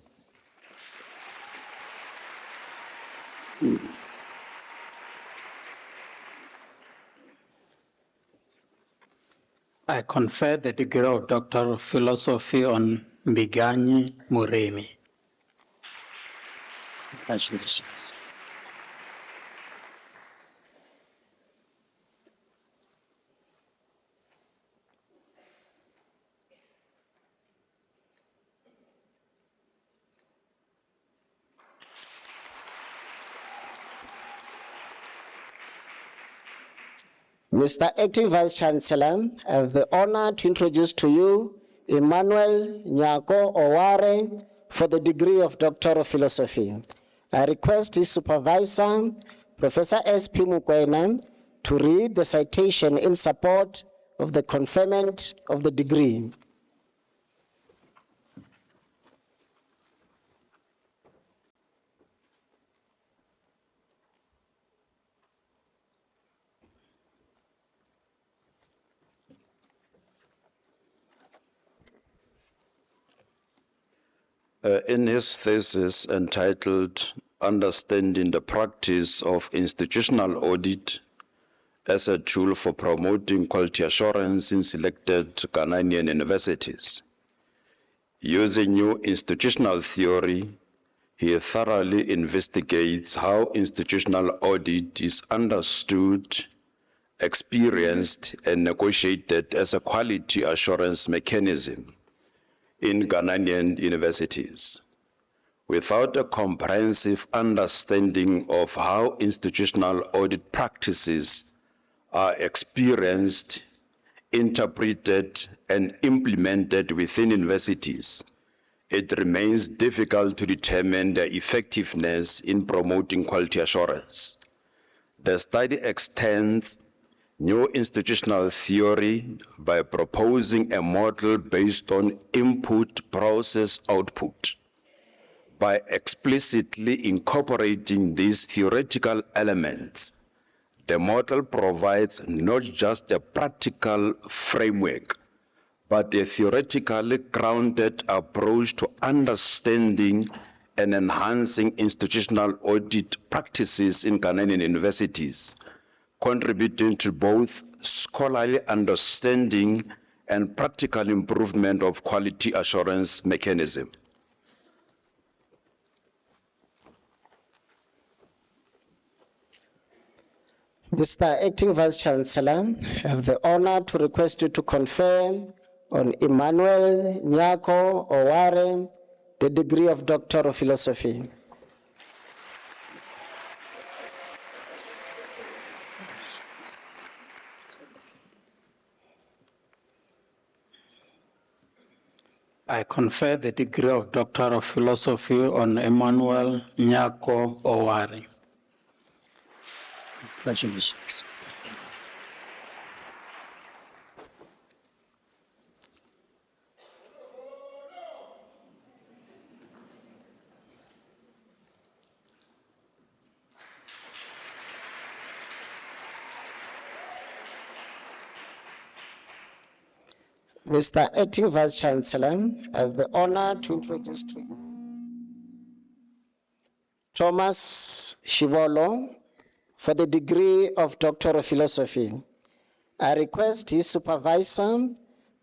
I confer the degree of Doctor of Philosophy on Migani Muremi. Congratulations. Mr. Acting Vice Chancellor, I have the honor to introduce to you Emmanuel Nyako Oware for the degree of Doctor of Philosophy. I request his supervisor, Professor S.P. Mukwena, to read the citation in support of the conferment of the degree. In his thesis entitled Understanding the Practice of Institutional Audit as a Tool for Promoting Quality Assurance in Selected Ghanaian Universities, using new institutional theory, he thoroughly investigates how institutional audit is understood, experienced, and negotiated as a quality assurance mechanism in Ghanaian universities. Without a comprehensive understanding of how institutional audit practices are experienced, interpreted, and implemented within universities, it remains difficult to determine their effectiveness in promoting quality assurance. The study extends new institutional theory by proposing a model based on input, process, output. By explicitly incorporating these theoretical elements, the model provides not just a practical framework, but a theoretically grounded approach to understanding and enhancing institutional audit practices in Ghanaian universities, contributing to both scholarly understanding and practical improvement of quality assurance mechanism. Mr. Acting Vice Chancellor, I have the honor to request you to confer on Emmanuel Nyako Oware the degree of Doctor of Philosophy. I confer the degree of Doctor of Philosophy on Emmanuel Nyako Oware. Congratulations. Mr. Acting Vice Chancellor, I have the honor to introduce to you Thomas Shivolo for the degree of Doctor of Philosophy. I request his supervisor,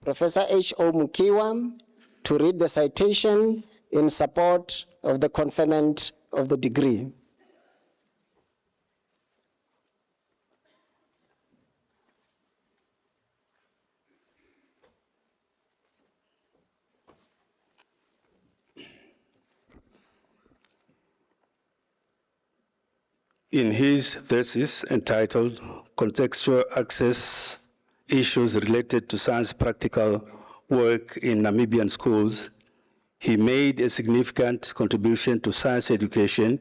Professor H.O. Mukiwa, to read the citation in support of the conferment of the degree. In his thesis entitled Contextual Access Issues Related to Science Practical Work in Namibian Schools, he made a significant contribution to science education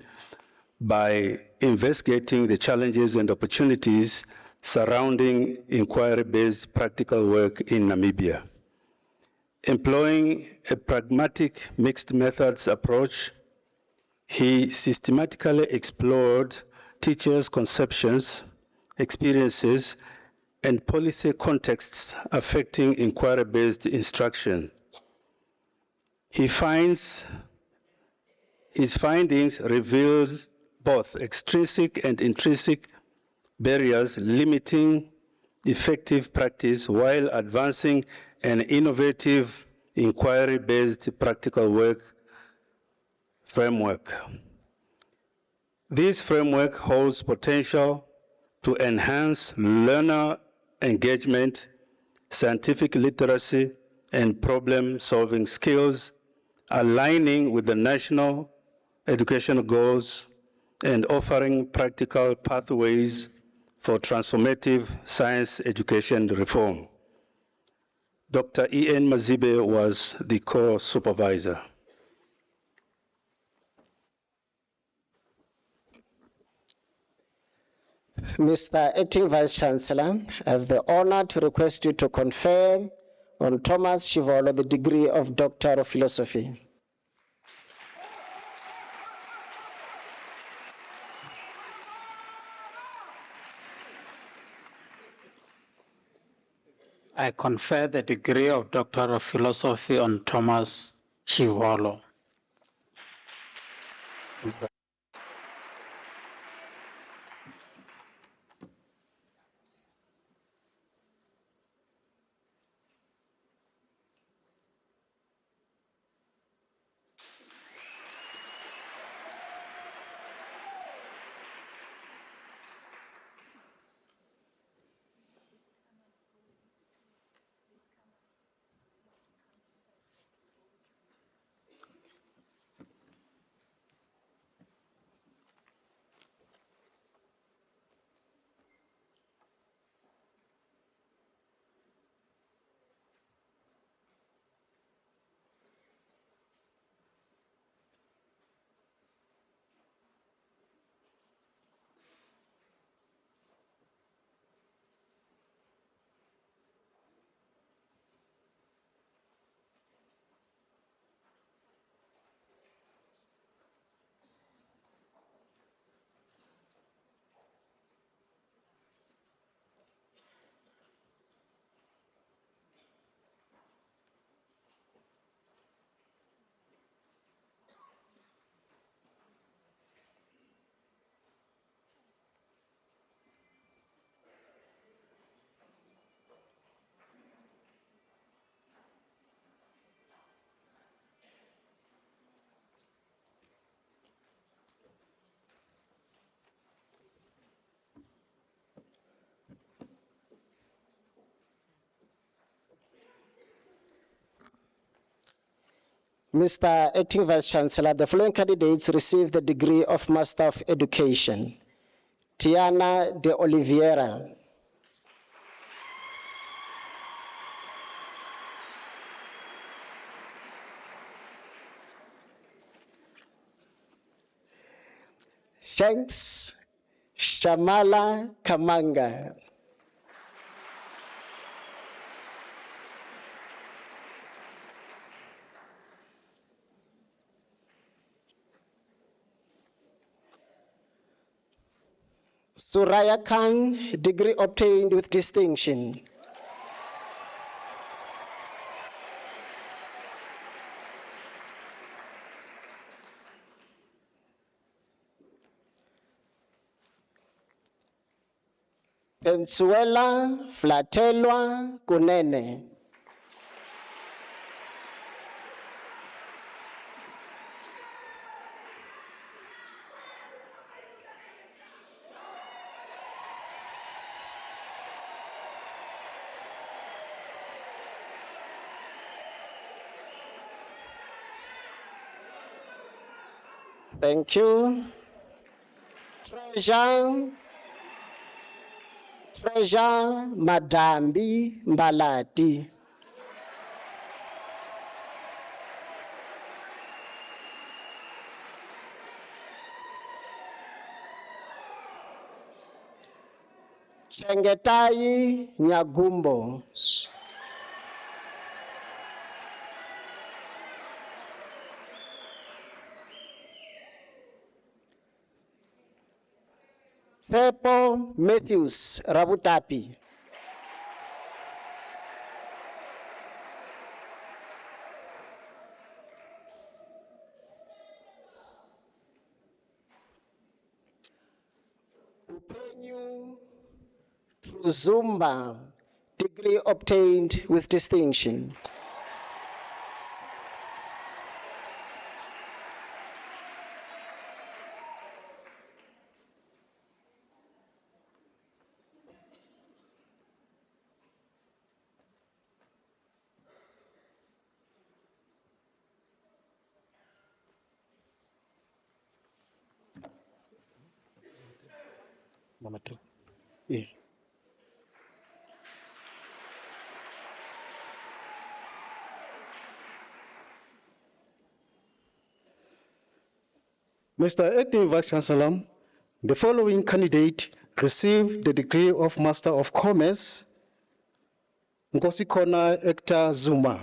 by investigating the challenges and opportunities surrounding inquiry-based practical work in Namibia. Employing a pragmatic mixed methods approach, he systematically explored teachers' conceptions, experiences, and policy contexts affecting inquiry-based instruction. His findings reveals both extrinsic and intrinsic barriers limiting effective practice while advancing an innovative inquiry-based practical work framework. This framework holds potential to enhance learner engagement, scientific literacy, and problem-solving skills, aligning with the national educational goals and offering practical pathways for transformative science education reform. Dr. E.N. Mazibe was the co-supervisor. Mr. Acting Vice Chancellor, I have the honor to request you to confer on Thomas Shivolo the degree of Doctor of Philosophy. I confer the degree of Doctor of Philosophy on Thomas Shivolo. Mr. Acting Vice Chancellor, the following candidates receive the degree of Master of Education. Tiana de Oliveira. Thanks, Shamala Kamanga. Suraya Khan, degree obtained with distinction. Pensuela Flatelwa Kunene. Thank you. Treasure Madambi Mbalati. Chengetai Nyagumbo. Sepo Matthews Rabutapi. Upenyu Truzumba, degree obtained with distinction. Number 2. Yeah. Mr. Acting Vice Chancellor, the following candidate received the degree of Master of Commerce, Nkosikona Hector Zuma.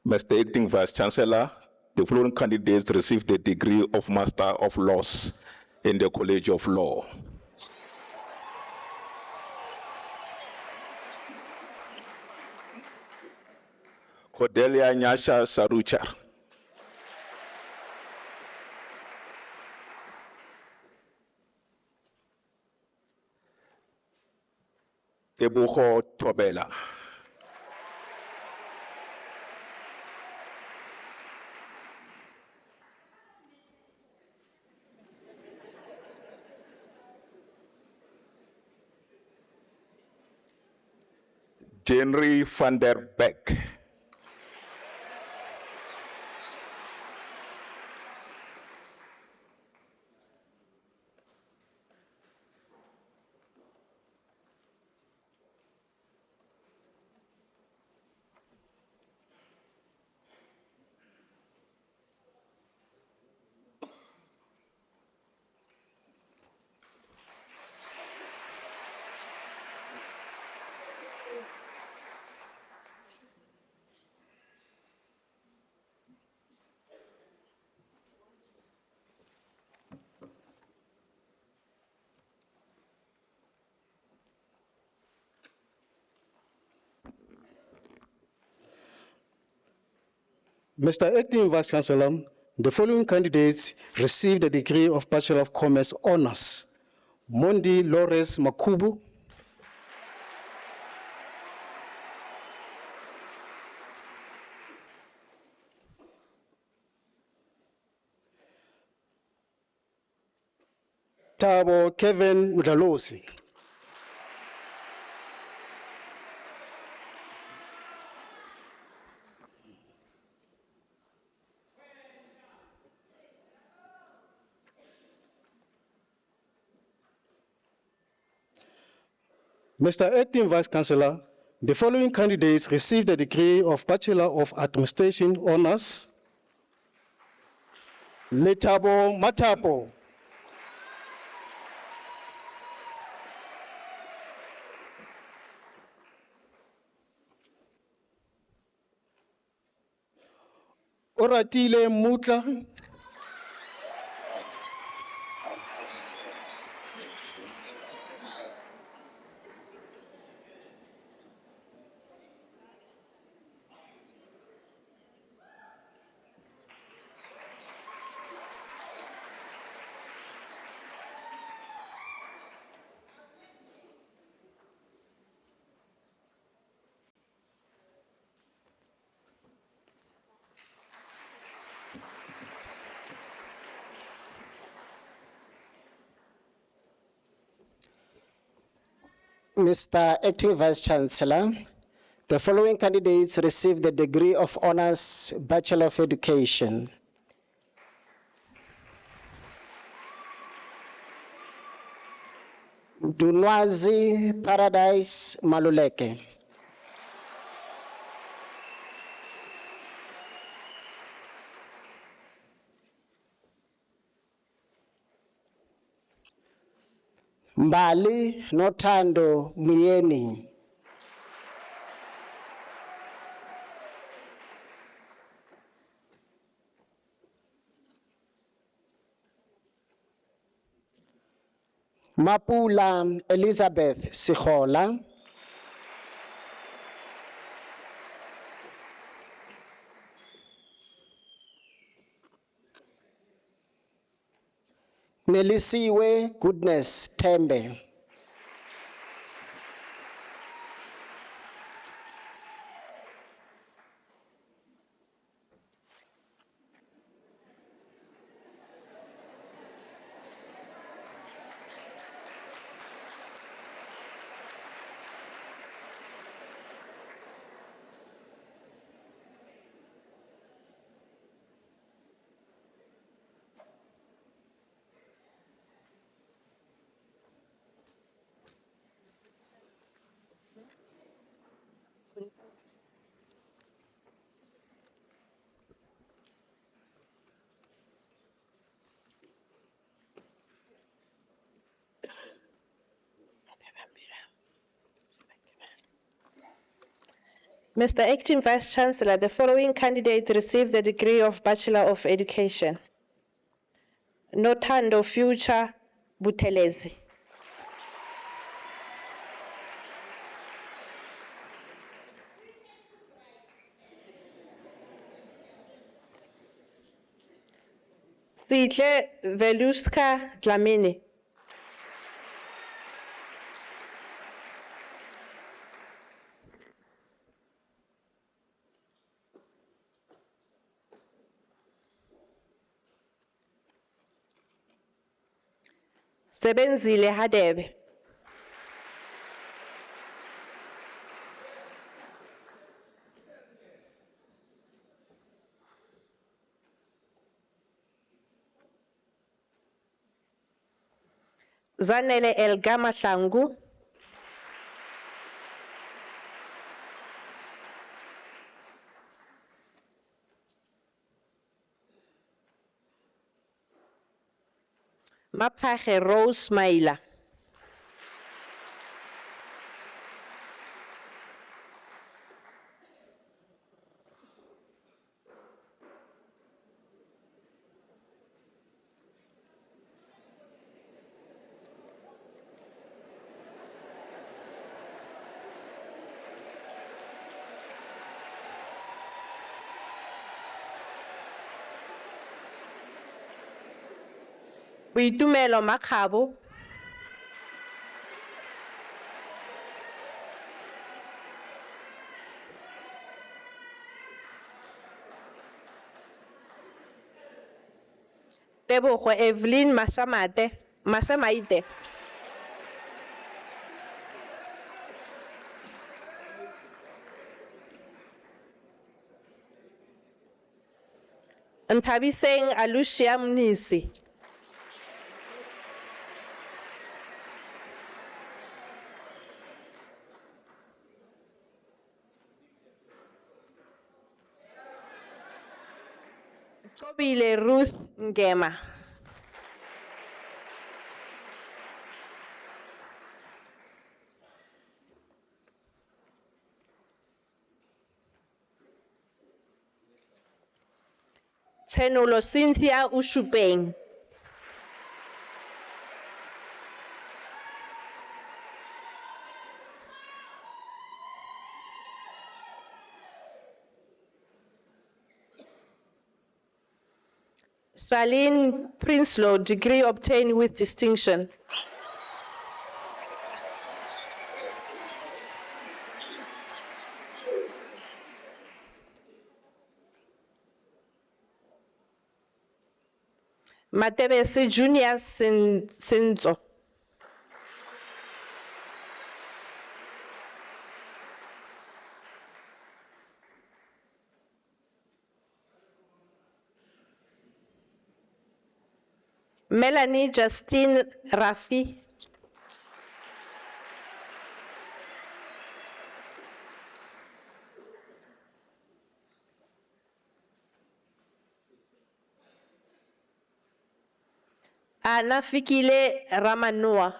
Mr. Acting Vice Chancellor, the following candidates received the degree of Master of Laws in the College of Law. Cordelia Nyasha Saruchar. Tebuho Tobela. Henry van der Beek. Mr. Acting Vice Chancellor, the following candidates received the degree of Bachelor of Commerce Honors. Mondi Lores Makubu, Tabo Kevin Mdalosi, Mr. Acting Vice Chancellor, the following candidates received the degree of Bachelor of Administration Honors. Letabo Matapo, Oratile Mutla, Mr. Acting Vice Chancellor, the following candidates received the degree of Honors Bachelor of Education. Dunwazi Paradise Maluleke. Mbali Notando Muyeni. Mapula Elizabeth Sihola. Nelisiwe Goodness Tembe. Mr. Acting Vice Chancellor, the following candidates received the degree of Bachelor of Education. Notando Future Buthelezi. Sihle Veluska Dlamini. Sebenzile Hadebe. Zanele Elgama Shangu. Mapache Rose Maila. Boitumelo Makgabo, Tebogo Evelyn Masamaite, Ntabiseng Alucia Mnisi, Tobile Ruth Ngema, Tsenulo Cynthia Ushupeng, Charlene Prinsloo, degree obtained with distinction. Matebese Junior Sinzo. Melanie Justine Rafi. Ana Fikile Ramanua.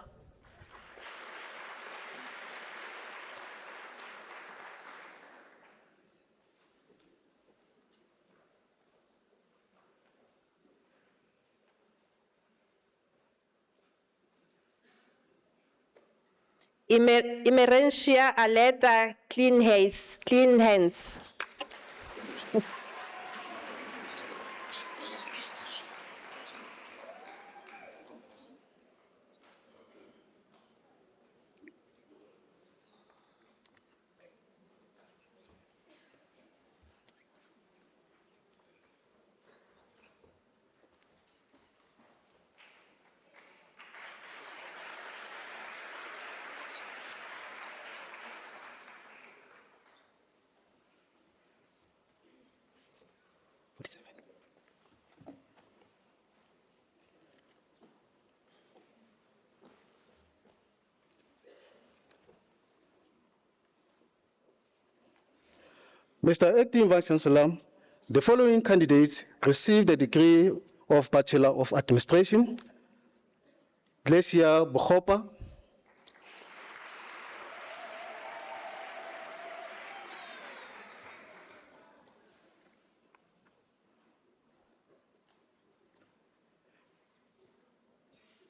Emerentia Aleta Clean Hands. Mr. Acting Vice Chancellor, the following candidates received the degree of Bachelor of Administration: Glacia Bohopa,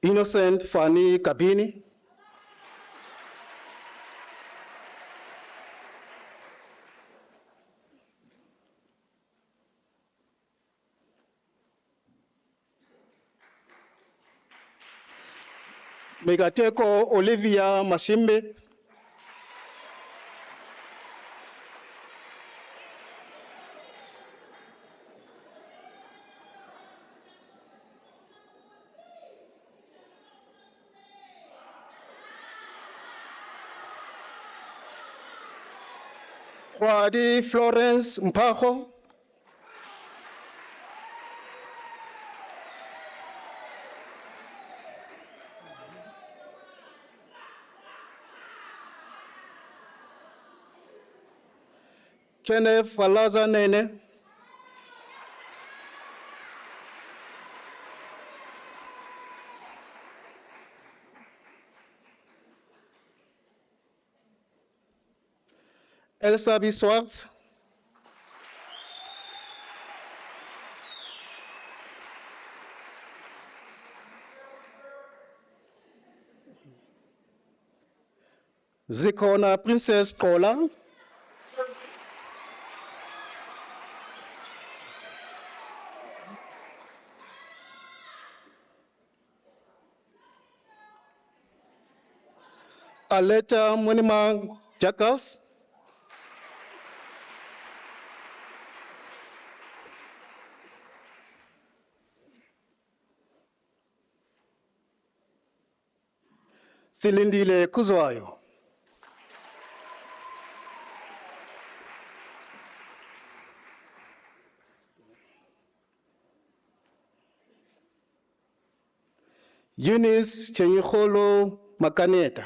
Innocent Fani Kabini, Megateko Olivia Mashimbe, Kwadi Florence Mpaho, Kenneth Falaza Nene, Elsa B. Swartz, Zikona Princess Kola, Aleta Monima Jackals. Silindile Kuzwayo. Eunice Chenyiholo Makaneta.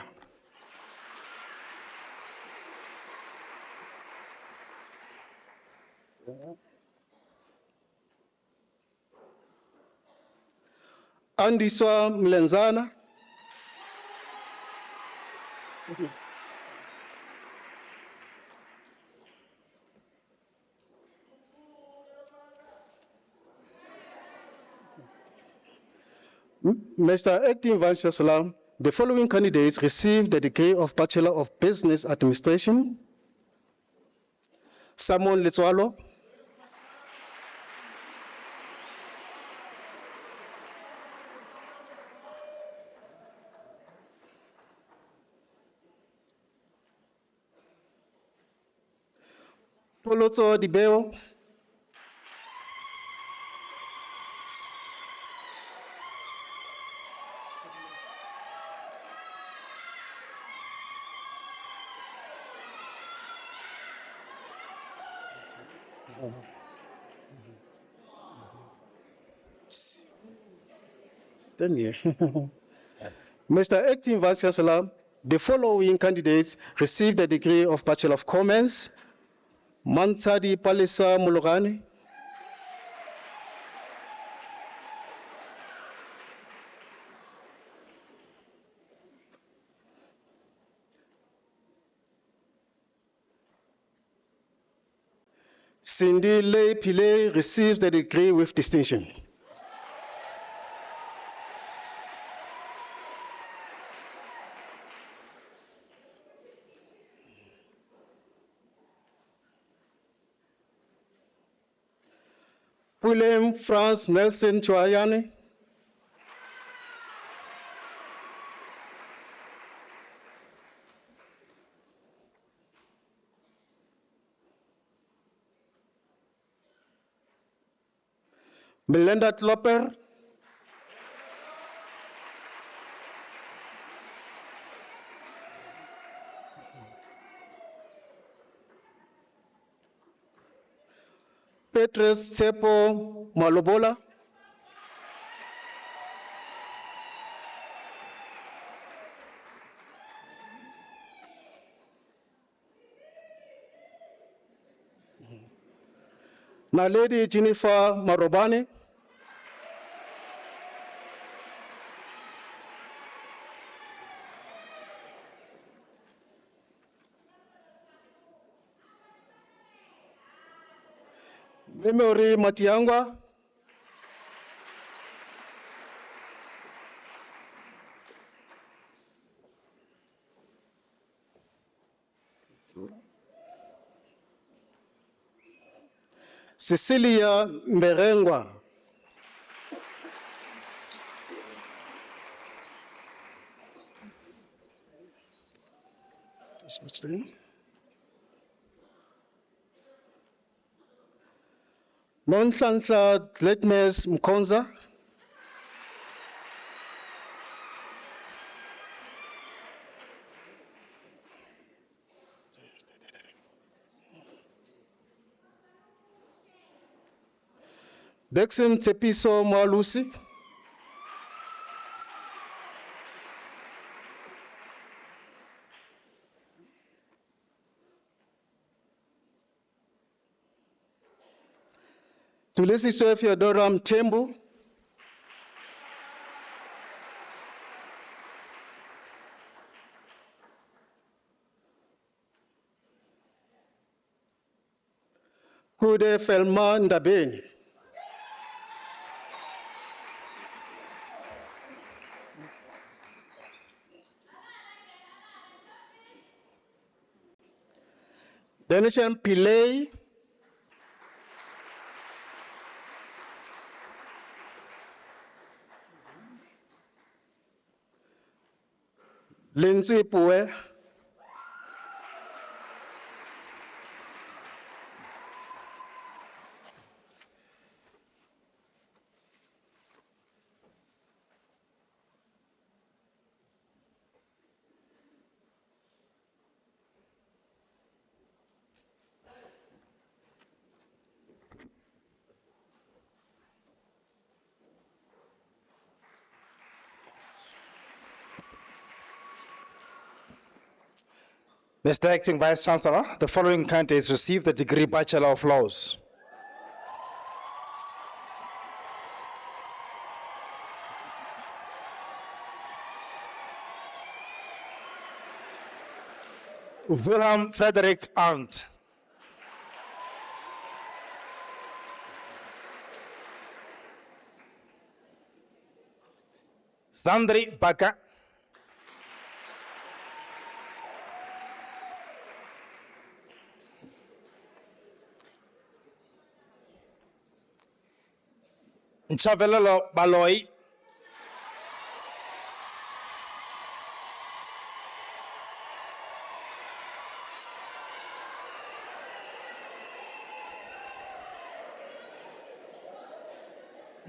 Andiswa Mlenzana. Mr. Acting Vice Chancellor, the following candidates received the degree of Bachelor of Business Administration. Simon Letswalo. Polotso Dibeo. Stand here. Mr. Acting Vice Chancellor, the following candidates received the degree of Bachelor of Commerce. Mansadi Palisa Mulugani. Cindy Lei Pile received the degree with distinction. Willem Franz Nelson Chwayane. Melinda Tlopper. Petrus Tsepo Malobola. Naledi Jennifer Marobane. Memory Matiangwa. Cecilia Mberengwa. What's the name? Nonhlanhla Gladness Mkonza. Dexon Tsepiso Malusi. Tulisi Sofia Doram Tembu. Kude Felma Ndabeni. Denison Pillay. Lindsay Pue, Mr. Acting Vice Chancellor, the following candidates received the degree Bachelor of Laws. Wilhelm Frederick Arndt. Sandri Baka. Nchavelelo Baloi.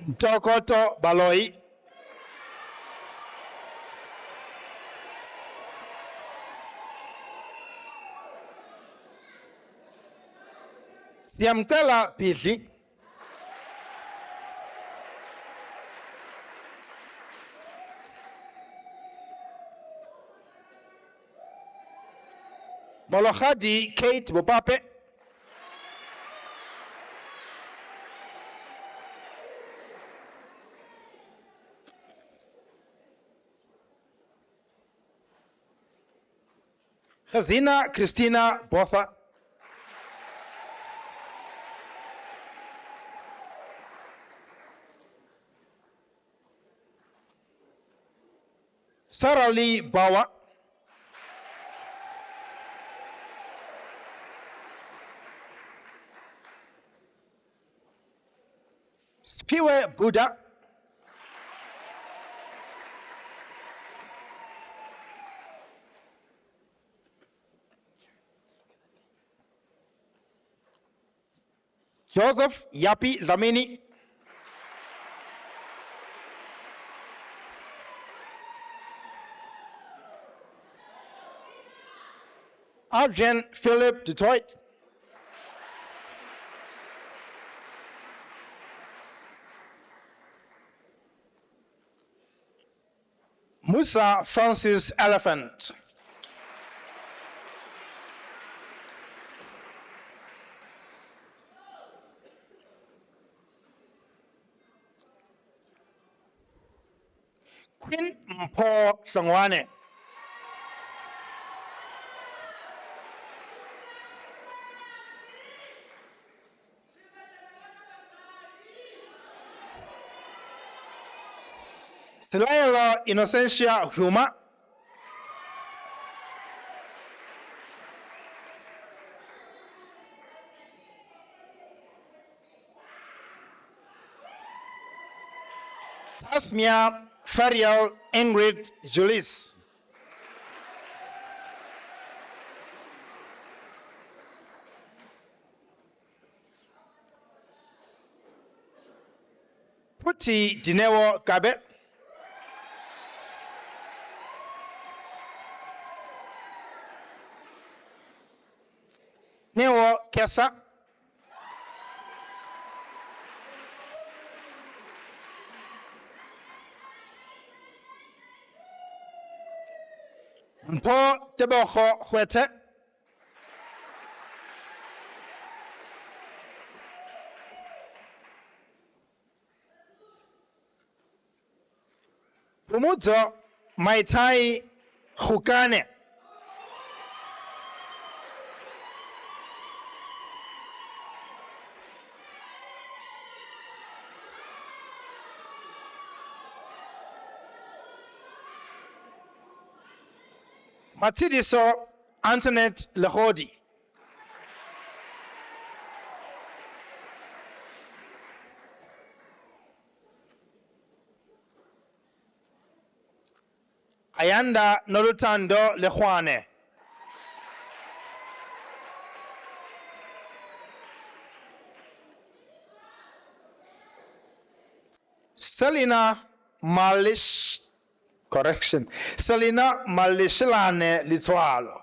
Ntokoto Baloi. Siamtela Bidli. Molokhadi Kate Bopape. Khazina Christina Botha. Sarah Lee Bawa. Spiwe Buddha. Joseph Yapi Zamini. Arjen Philip Detroit. Musa Francis Elephant. Queen Mpo Songwane. Silayelo Innocentia Huma. Tasmia Fariel Ingrid Julis. Puti Dinewo Gabe. Newo Kesa. Mpo Teboho Huete. Pumudzo Maitai Hukane. Matidiso Antoinette Lehodi. Ayanda Nolutando Lehwane. Selina Malishlane Litwalo.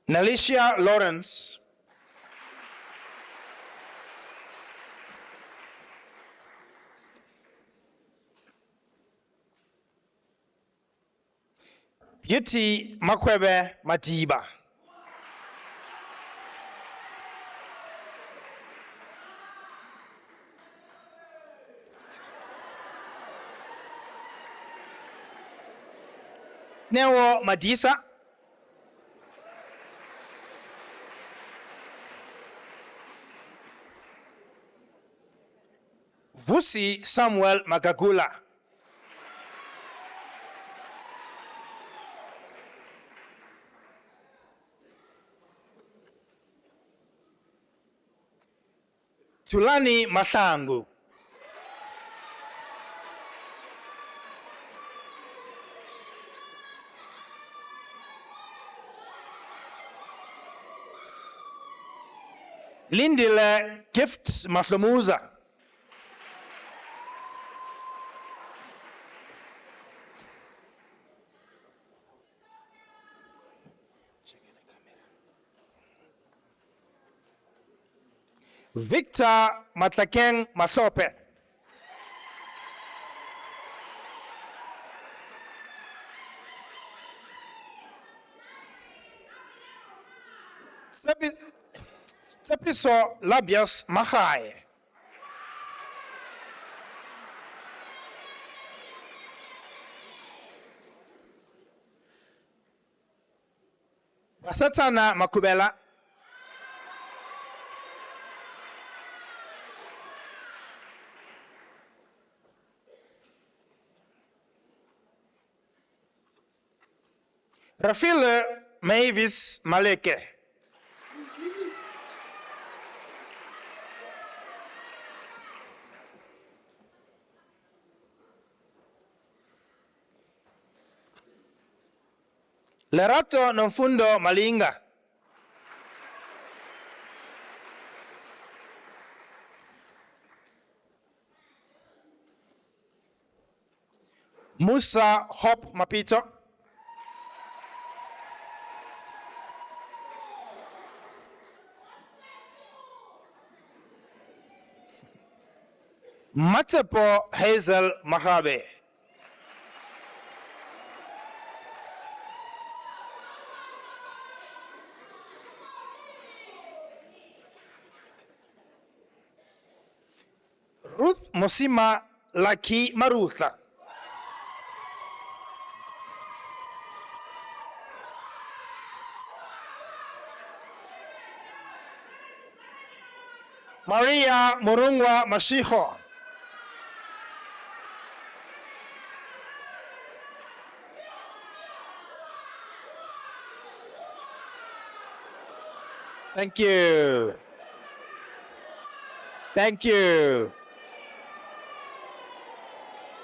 Nalicia Lawrence. Beauty Makwebe Matiba. Newo Madisa. Vusi Samuel Magagula. Tulani Masangu. Lindile Gifts Maflamuza. Victor Matlakeng Masope. Sepiso Labias Mahai. Basatana Makubela. Rafile Mavis Maleke. Lerato Nonfundo Malinga. Musa Hop Mapito. Matepo Hazel Mahabe. Ruth Mosima Laki Marutha. Maria Murungwa Mashiho. Thank you. Thank you.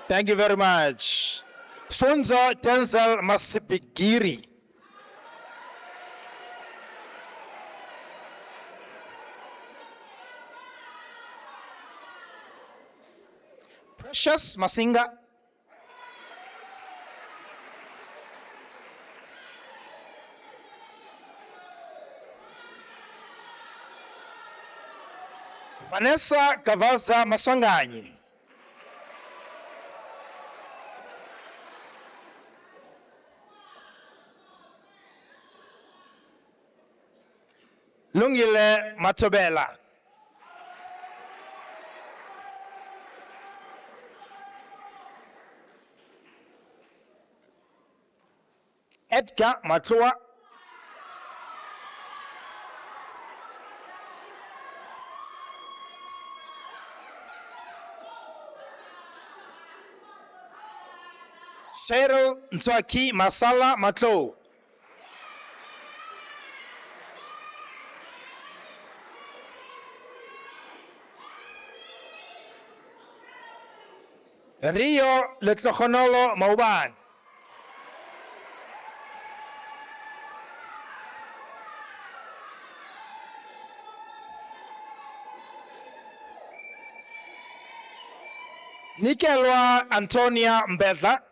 Thank you very much. Funzo Denzel Masipigiri. Precious Masinga. Vanessa Gavaza Maswanganyi. Lungile Matobela. Edgar Matua. Cheryl Ntswaki Masala Matlo. Rio Letlokhonolo Mauban. Nikelwa Antonia Mbeza.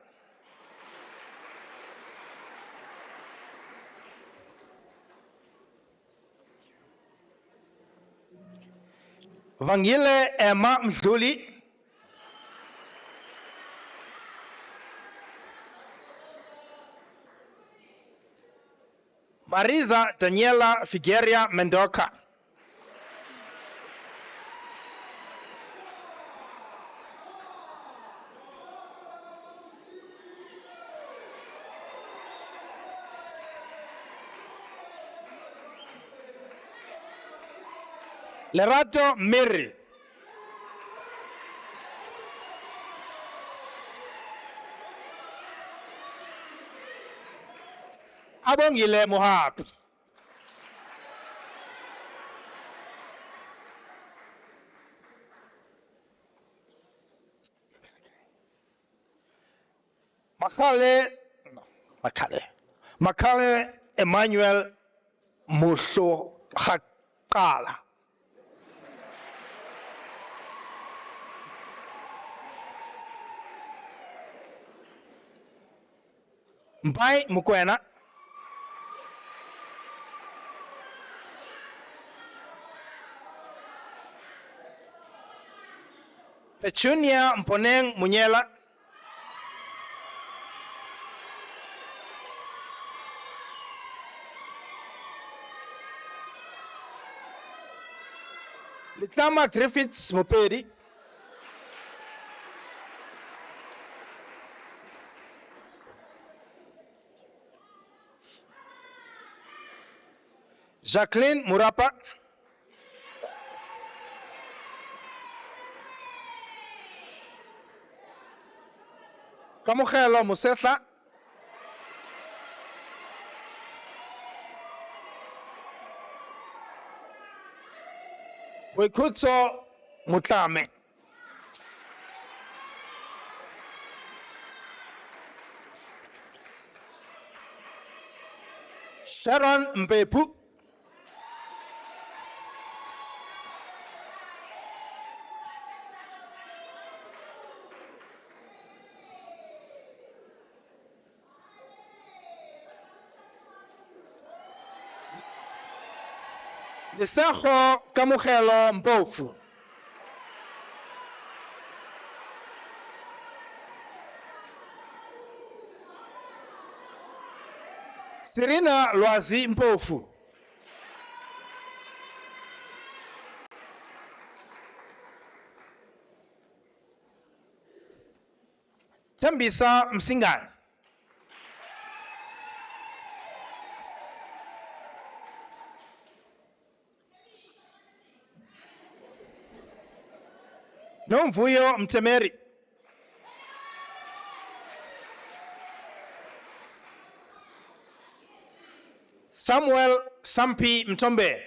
Vangile Emma Mdluli. Marisa Daniela Figueira Mendoca. Lerato Mary. Abongile Mohabi. Makale Emmanuel Muso Hakala. Mbai Mukwena. Petunia Mponeng Munyela. Litama Griffiths Muperi. Jacqueline Murapa. Kamugelo Musesa. Wekutso Mutlame. Sharon Mbepu. Lisejo Kamugelo Mpofu. Serena Lwazi Mpofu. Tembisa Msingana. Nomvuyo Mtemeri. Samuel Sampi Mtombe.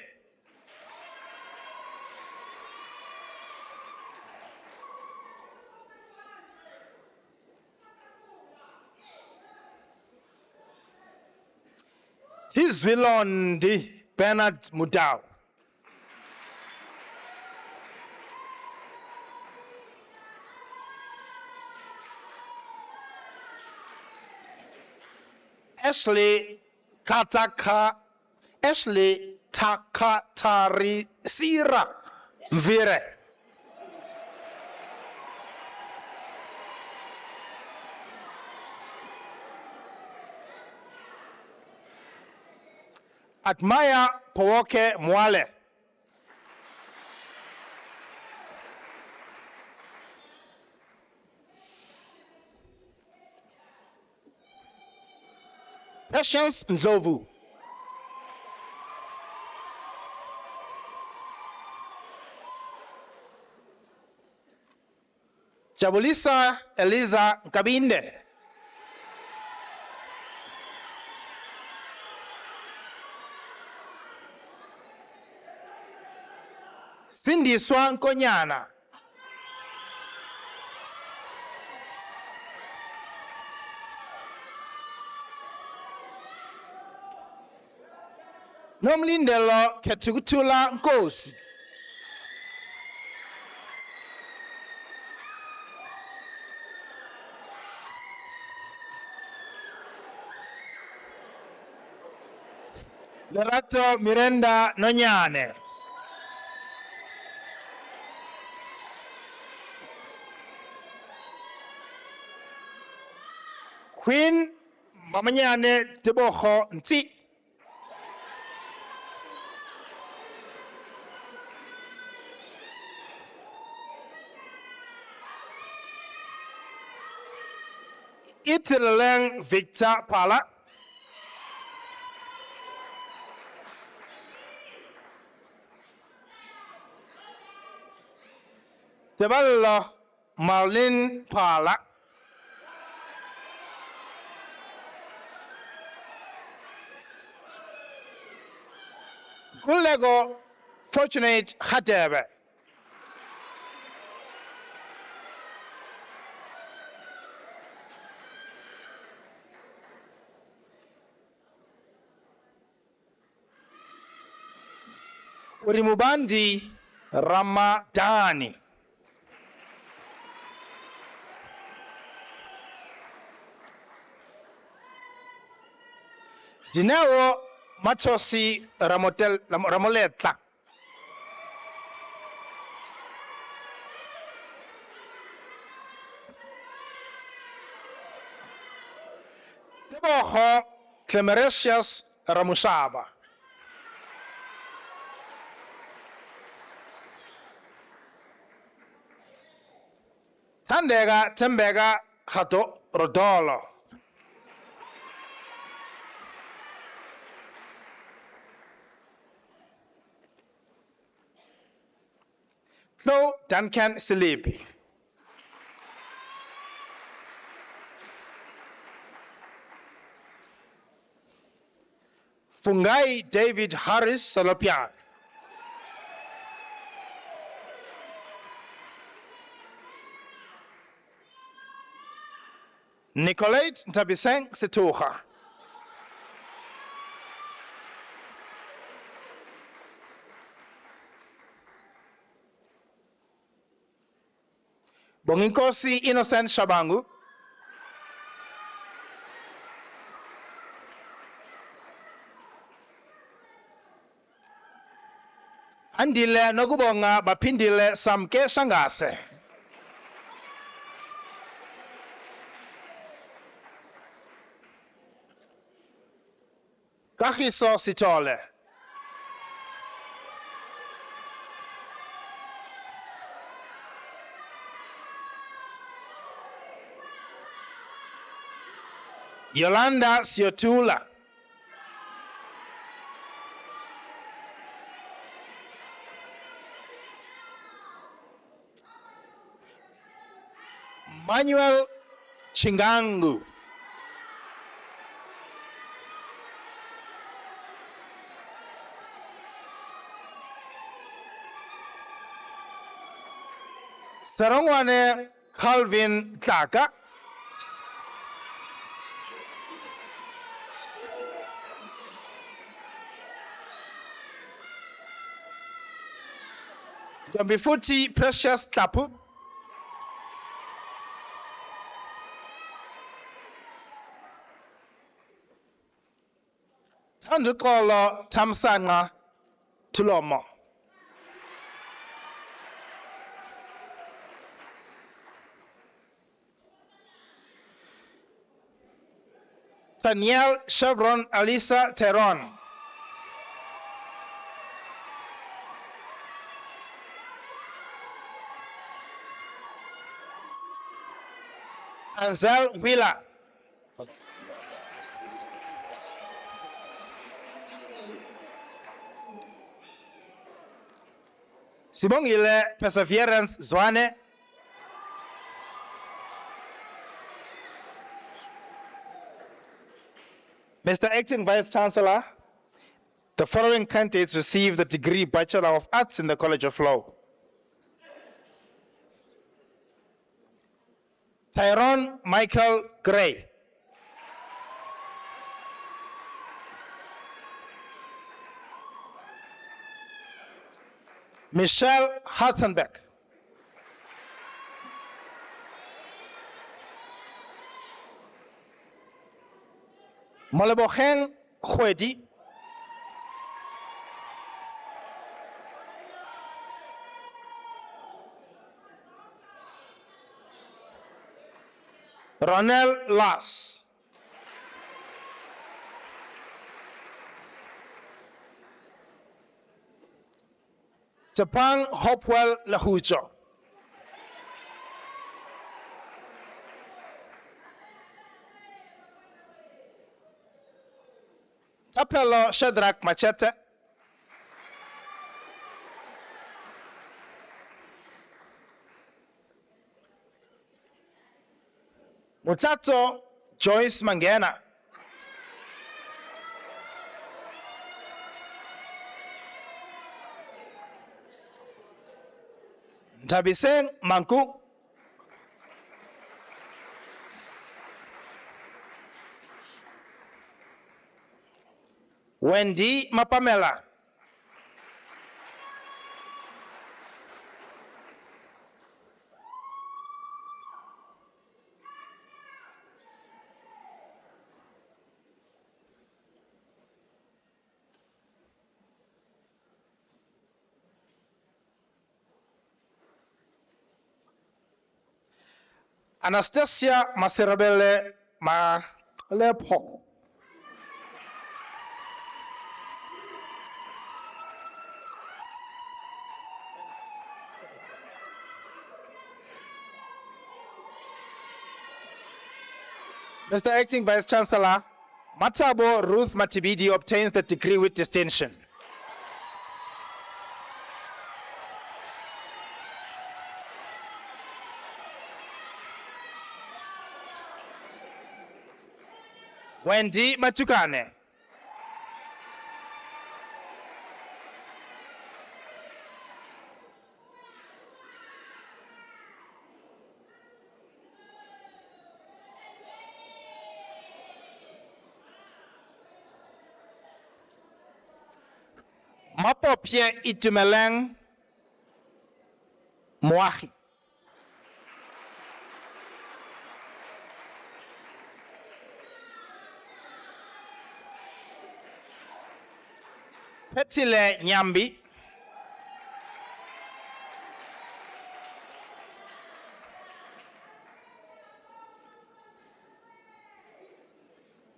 Tizwilondi Bernard Mudau. Ashley Takatari Sira Mvire. Admire Powoke Mwale. Patience Nzovu. Jabulisa Eliza Nkabinde. Cindy Swankonyana. Nomlindelo Ketukutula Nkosi. Lerato Miranda Nonyane. Queen Mamanyane Teboho Nti. Itileng Victor Pala. Tebalo Marlin Pala. Gulego Fortunate Hadebe. Urimubandi Ramadani. Jineo Matosi Ramoleta. Teboho Clemericius Ramusaba. Tandega Tembega Hato Rodolo. Flo Duncan Silipi. Fungai David Harris Salopian. Nicolette Ntabiseng Situha. Bonginkosi Innocent Shabangu. Andile Nogubonga Bapindile Samke Shangase. Kahiso Sitole. Yolanda Siotula. Manuel Chingangu. Sarongwane Calvin Tlaka. Dombifuti Precious Tapu. Tandukolo Tamsanga Tulomo. Daniel Chevron Alisa Teron. Ansel Wheeler. Sibongile Perseverance Zwane. Mr. Acting Vice Chancellor, the following candidates receive the degree Bachelor of Arts in the College of Law. Tyrone Michael Gray. Michelle Hatzenbeck. Molebogen Khwedi. Ronel Lass. Tsepang Hopewell Lahujo. Tapelo Shadrach Machete. Mutato Joyce Mangena. Tabiseng Manku. Wendy Mapamela. Anastasia Maserabele Malepo. Mr. Acting Vice Chancellor, Matabo Ruth Matibidi obtains the degree with distinction. Wendy Matukane. Mapopie Itumeleng Moahi. Petile Nyambi.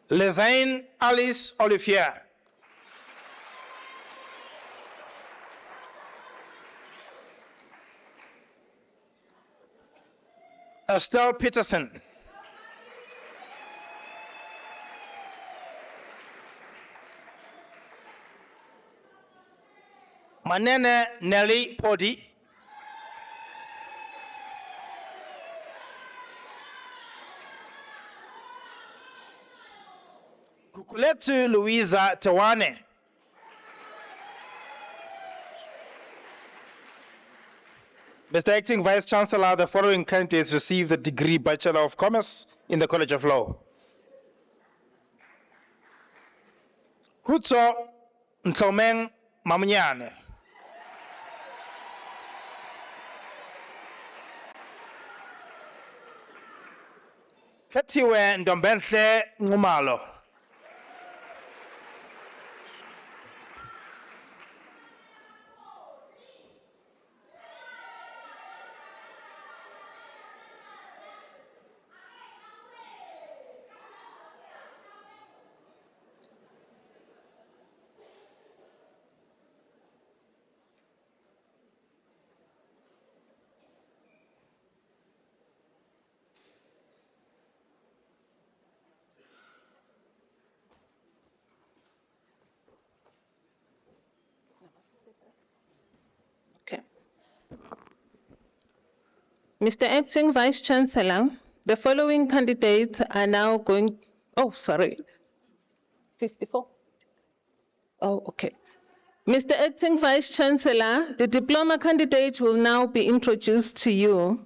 Lezaine Alice Olivier. Estelle Peterson. Manene Nelly Podi. Kukuletu Louisa Tewane. Mr. Acting Vice Chancellor, the following candidates receive the degree Bachelor of Commerce in the College of Law. Hutso Ntomeng Mamunyane. Ketiwe Ndombenhle Ngumalo. Mr. Acting Vice Chancellor, the following candidates are now going, 54. Oh, okay. Mr. Acting Vice Chancellor, the diploma candidate will now be introduced to you.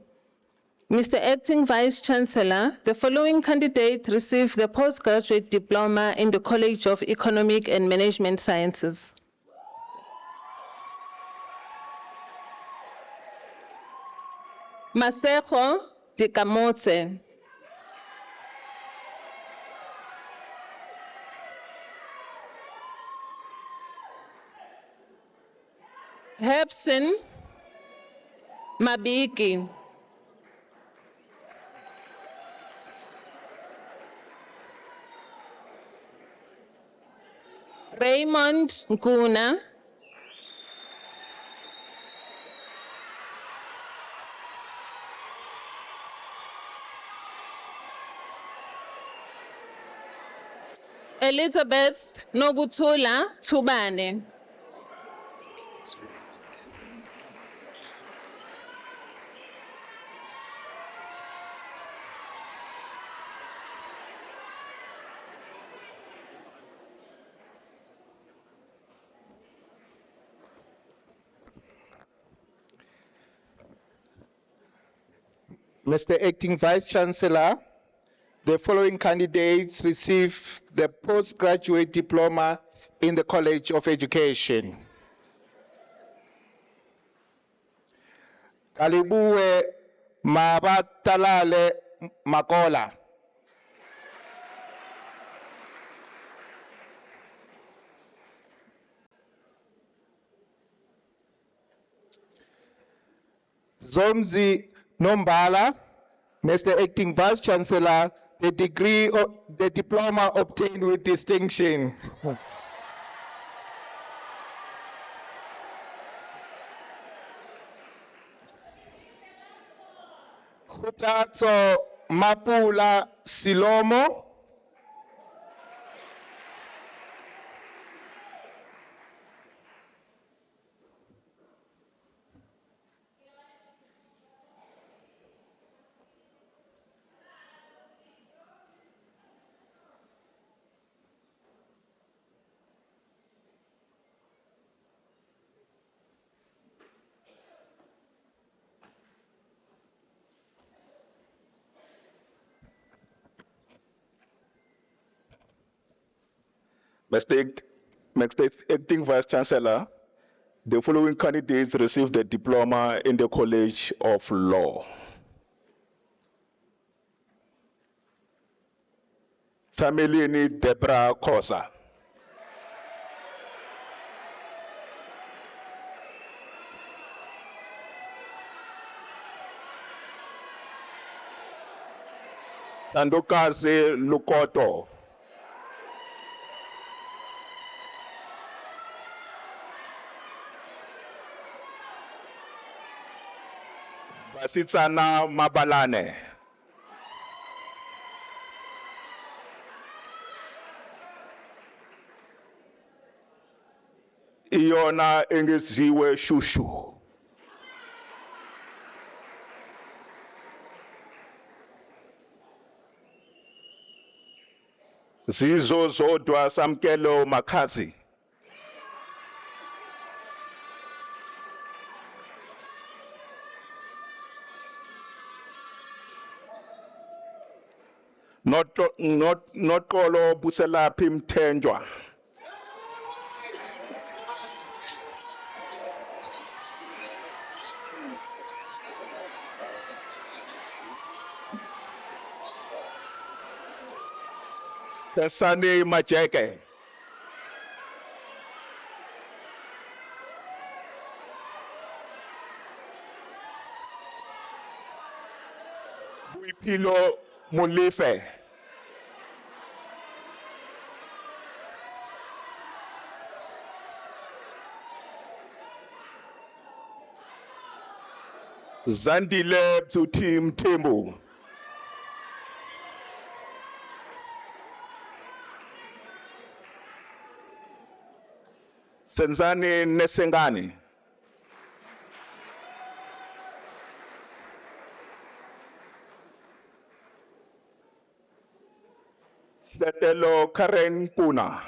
Mr. Acting Vice Chancellor, the following candidate received the postgraduate diploma in the College of Economic and Management Sciences. Masego Dikamotse. Hepsin Mabiki. Raymond Nkuna. Elizabeth Noguthula Thubane. Mr. Acting Vice Chancellor, the following candidates receive the postgraduate diploma in the College of Education. Kalibuwe Mabatalale Makola. Zomzi Nombala, Mr. Acting Vice Chancellor, the diploma obtained with distinction. Hutatso Mapula Silomo. Mr. Acting Vice Chancellor, the following candidates received the diploma in the College of Law. Tamelini Debra Kosa. Tandokazi Lukoto. Basitsana Mabalane. Iona Engeziwe Shushu. Zizo Zodwa Samkelo Makazi. Not Kolo Busela Pim Tenjwa. Kesani Majeke. Buipilo Mulife. Zandile to Team Tembu. Senzani Nesengani. Setelo Karen Puna.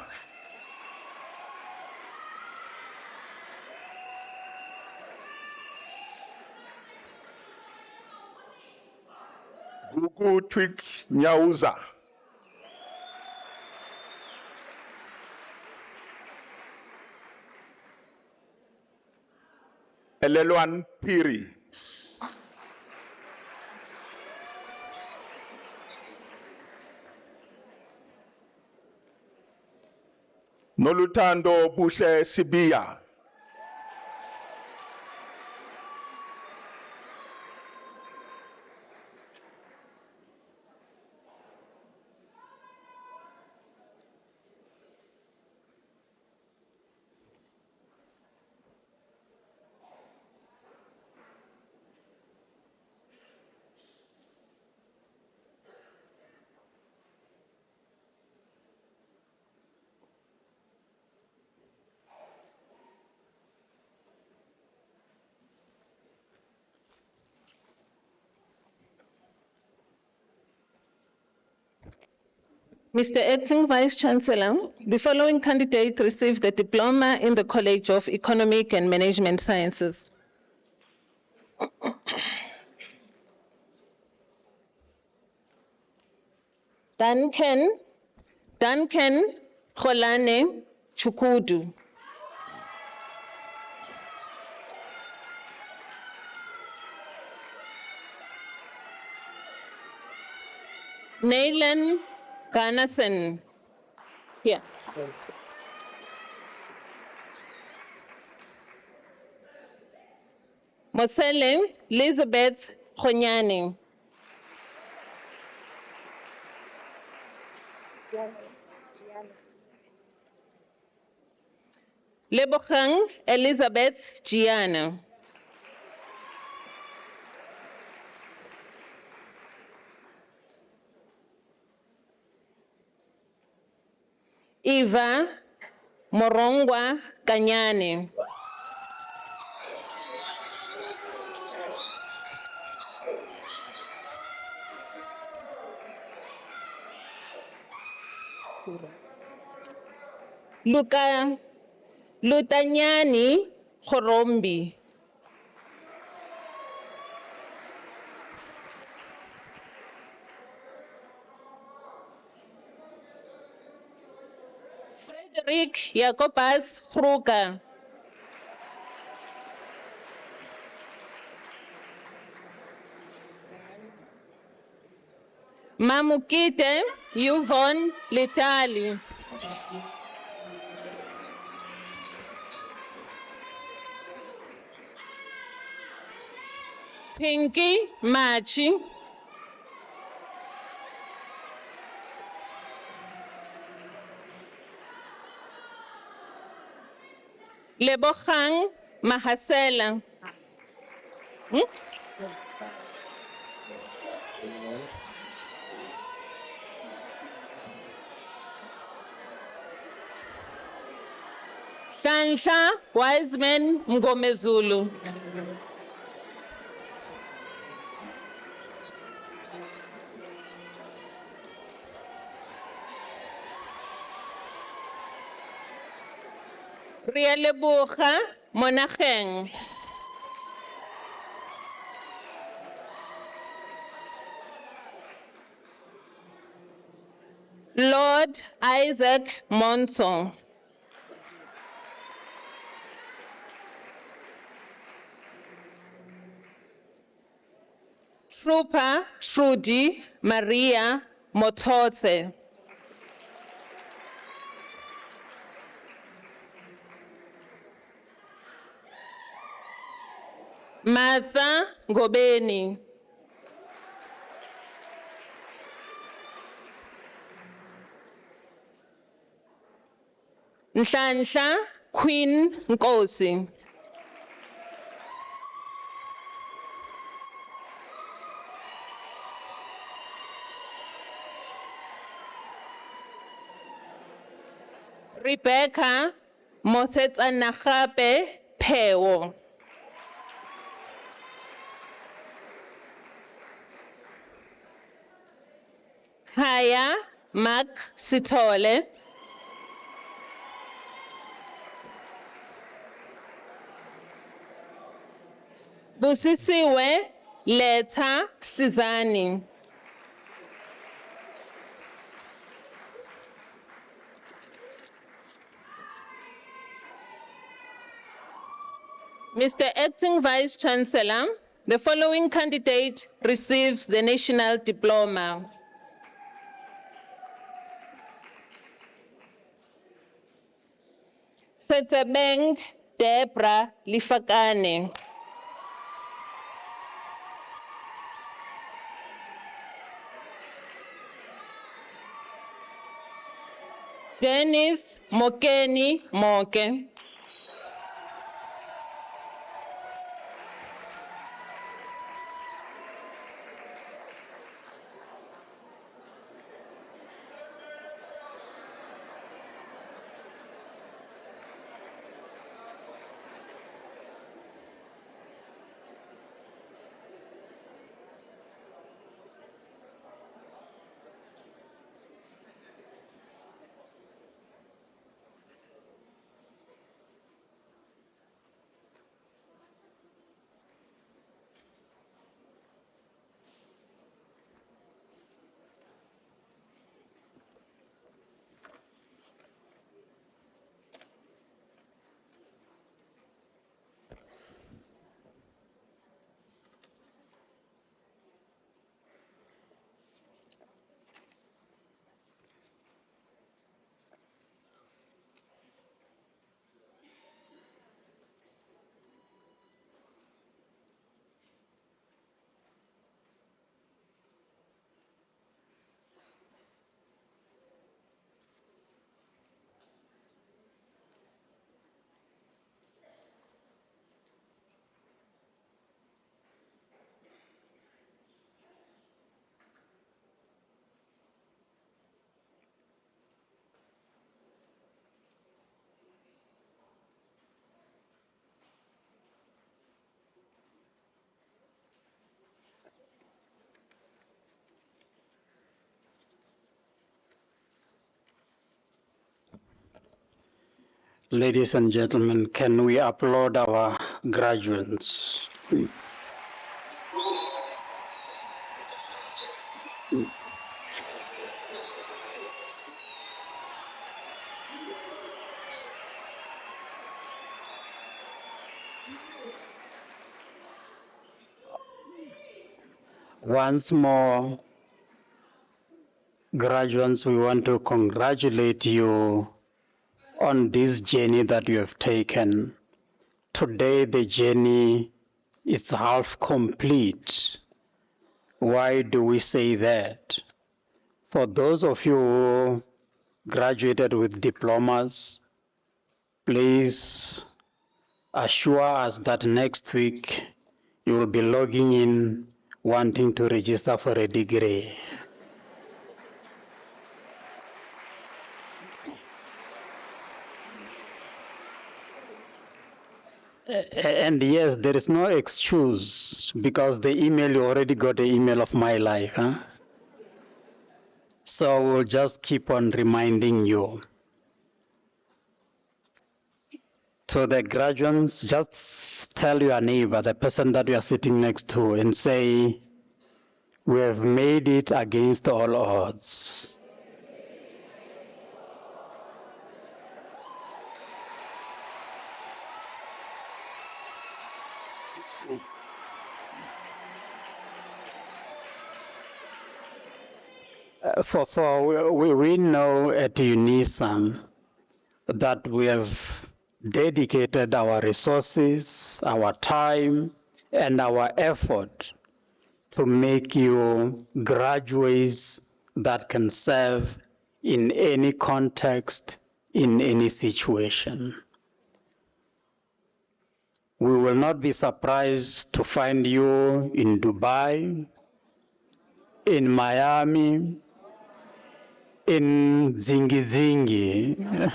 Gugu Twik Nyauza. Elelwan Piri. Noluthando Buhle Sibiya. Mr. Acting Vice Chancellor, the following candidate received the diploma in the College of Economic and Management Sciences. Duncan Kholane Chukudu. Naylan Ganasen. Here. Mosele Elizabeth Khonyane. Lebogang Elizabeth Giana. Eva Morongwa Kanyane. Lutanyani Khorombi. Frederick Jacobus Kruger. Mamukite Yvonne Letali. Pinky Machi. Lebogang Mahasela. Shansha Wiseman Mgomezulu. Rielebucha Monacheng. Lord Isaac Monson. Trooper Trudy Maria Mototse. Martha Ngobeni. Nhlanhla Queen Nkosi. Rebecca Mosetsanagape Pheo. Kaya Mark Sithole. Busisiwe Letha Sizani. Mr. Acting Vice Chancellor, the following candidate receives the national diploma. Setsebeng Deborah Lifakane. Dennis Mokeni Moke. Ladies and gentlemen, can we applaud our graduates? Once more, graduates, we want to congratulate you on this journey that you have taken. Today, the journey is half complete. Why do we say that? For those of you who graduated with diplomas, please assure us that next week you will be logging in wanting to register for a degree. And yes, there is no excuse because the email, you already got the email of my life. Huh? So we'll just keep on reminding you. So the graduates, just tell your neighbor, the person that you are sitting next to, and say, we have made it against all odds. We know at UNISAM that we have dedicated our resources, our time, and our effort to make you graduates that can serve in any context, in any situation. We will not be surprised to find you in Dubai, in Miami, in Zingi,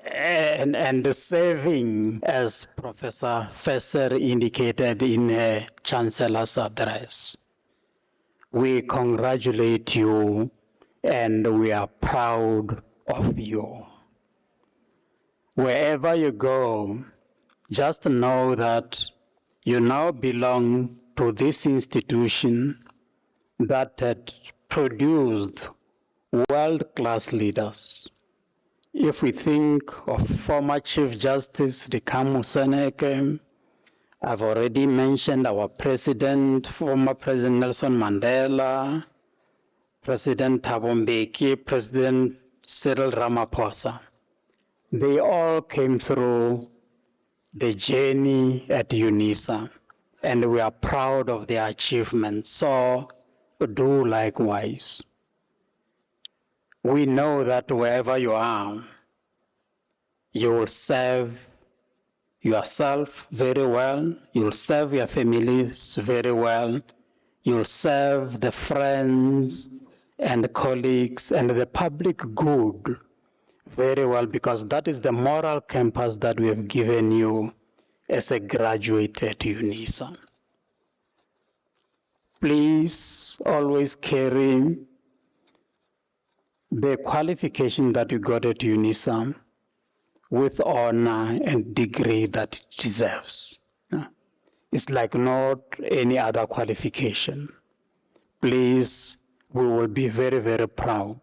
and serving, as Professor Fesser indicated in her Chancellor's address. We congratulate you and we are proud of you. Wherever you go, just know that you now belong to this institution that had produced world-class leaders. If we think of former Chief Justice Rikamu Seneke, I've already mentioned our president, former President Nelson Mandela, President Thabo Mbeki, President Cyril Ramaphosa. They all came through the journey at UNISA, and we are proud of their achievements, so do likewise. We know that wherever you are, you will serve yourself very well, you'll serve your families very well, you'll serve the friends and the colleagues and the public good very well, because that is the moral compass that we have given you as a graduate at UNISA. Please always carry the qualification that you got at UNISA with honor and degree that it deserves. It's like not any other qualification. Please, we will be very, very proud.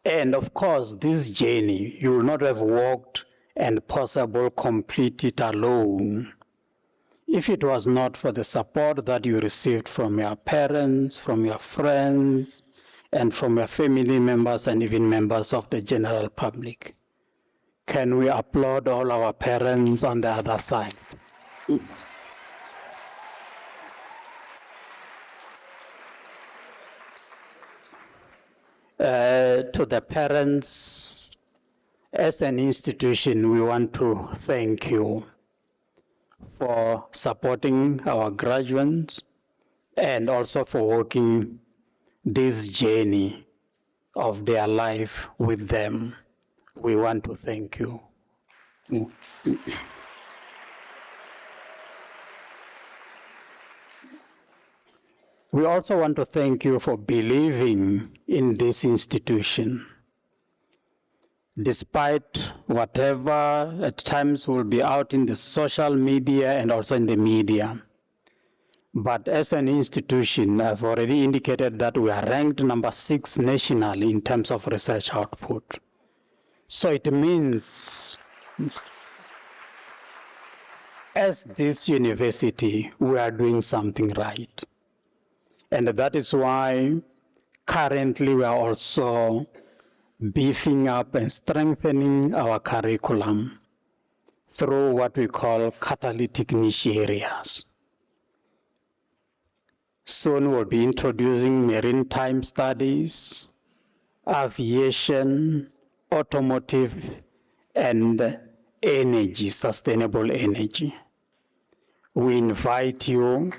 And of course, this journey, you will not have walked and possibly complete it alone if it was not for the support that you received from your parents, from your friends, and from your family members and even members of the general public. Can we applaud all our parents on the other side? To the parents, as an institution, we want to thank you for supporting our graduates and also for working this journey of their life with them. We want to thank you. We also want to thank you for believing in this institution. Despite whatever at times will be out in the social media and also in the media. But as an institution, I've already indicated that we are ranked number 6 nationally in terms of research output. So it means, as this university, we are doing something right. And that is why currently we are also beefing up and strengthening our curriculum through what we call catalytic niche areas. Soon we'll be introducing maritime studies, aviation, automotive, and energy, sustainable energy. We invite you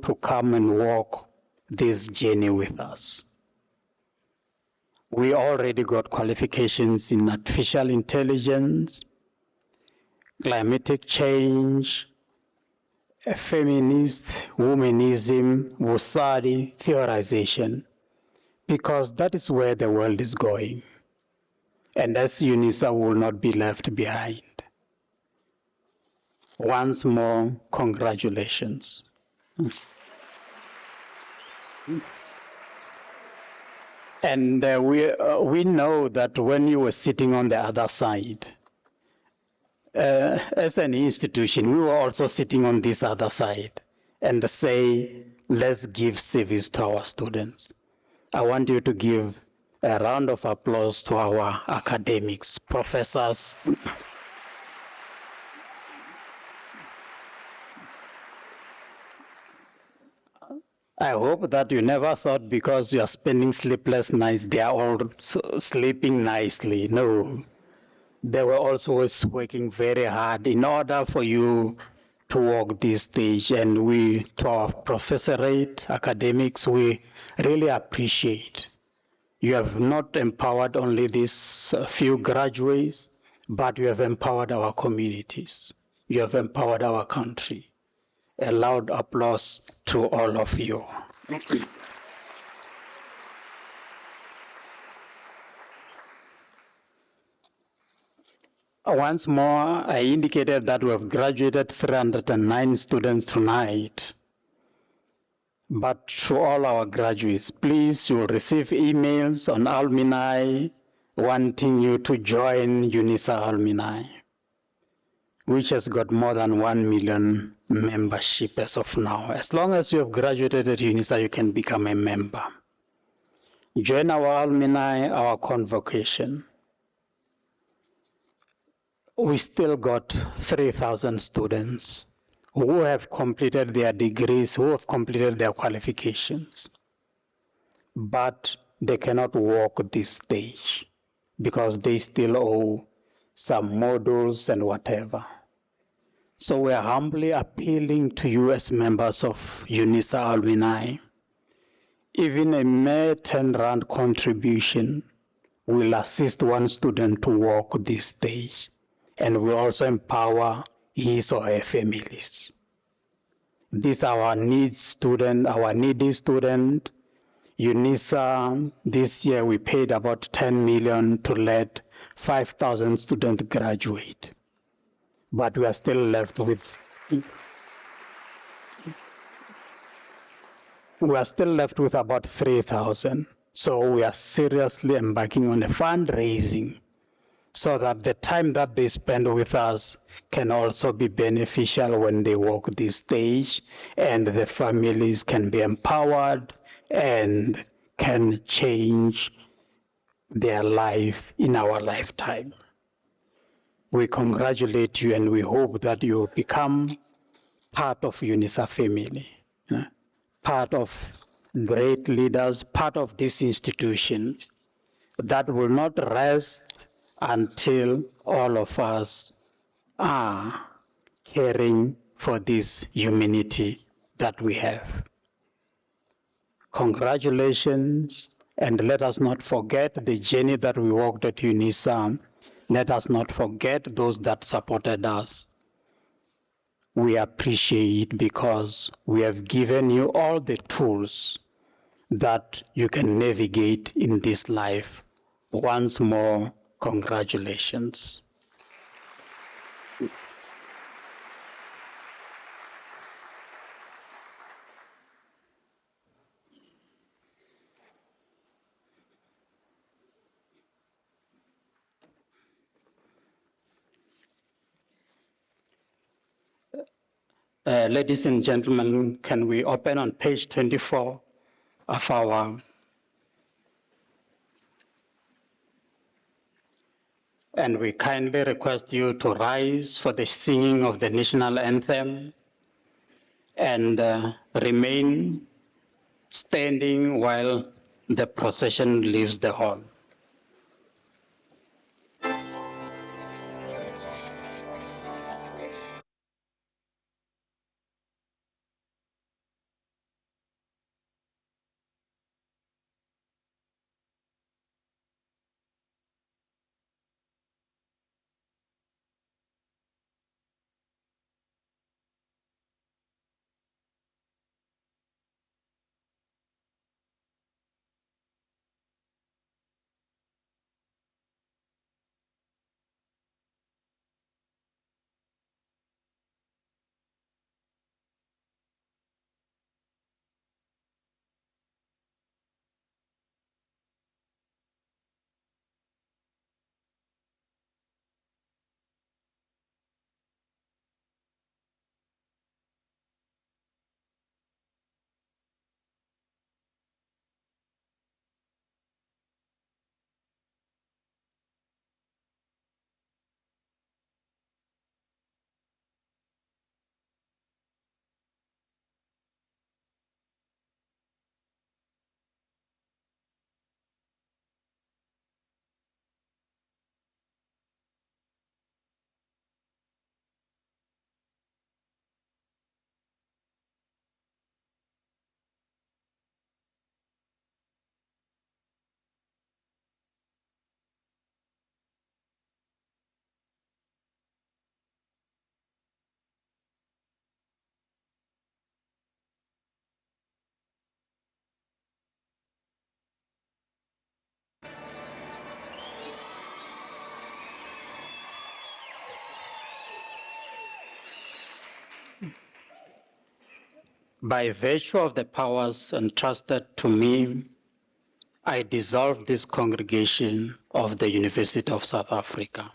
to come and walk this journey with us. We already got qualifications in artificial intelligence, climatic change, feminist, womanism, Wusadi, theorization, because that is where the world is going. And as UNISA will not be left behind. Once more, congratulations. And we know that when you were sitting on the other side, as an institution, we were also sitting on this other side and say, let's give service to our students. I want you to give a round of applause to our academics, professors. I hope that you never thought because you are spending sleepless nights, they are all sleeping nicely. No. They were also working very hard in order for you to walk this stage. And we, to our professorate, academics, we really appreciate. You have not empowered only these few graduates, but you have empowered our communities. You have empowered our country. A loud applause to all of you. Thank you. Once more, I indicated that we have graduated 309 students tonight. But to all our graduates, please, you will receive emails on alumni wanting you to join UNISA Alumni, which has got more than 1 million membership as of now. As long as you have graduated at UNISA, you can become a member. Join our alumni, our convocation. We still got 3,000 students who have completed their degrees, who have completed their qualifications, but they cannot walk this stage because they still owe some modules and whatever. So we are humbly appealing to you as members of UNISA alumni. Even a mere 10 Rand contribution will assist one student to walk this stage and will also empower his or her families. This is our needy student. UNISA, this year we paid about 10 million to let 5,000 students graduate. But we are still left with about 3,000. So we are seriously embarking on a fundraising so that the time that they spend with us can also be beneficial when they walk this stage, and the families can be empowered and can change their life in our lifetime. We congratulate you and we hope that you become part of UNISA family, part of great leaders, part of this institution that will not rest until all of us are caring for this humanity that we have. Congratulations, and let us not forget the journey that we walked at UNISA. Let us not forget those that supported us. We appreciate because we have given you all the tools that you can navigate in this life. Once more, congratulations. Ladies and gentlemen, can we open on page 24 of our and we kindly request you to rise for the singing of the national anthem and remain standing while the procession leaves the hall. By virtue of the powers entrusted to me, I dissolve this congregation of the University of South Africa.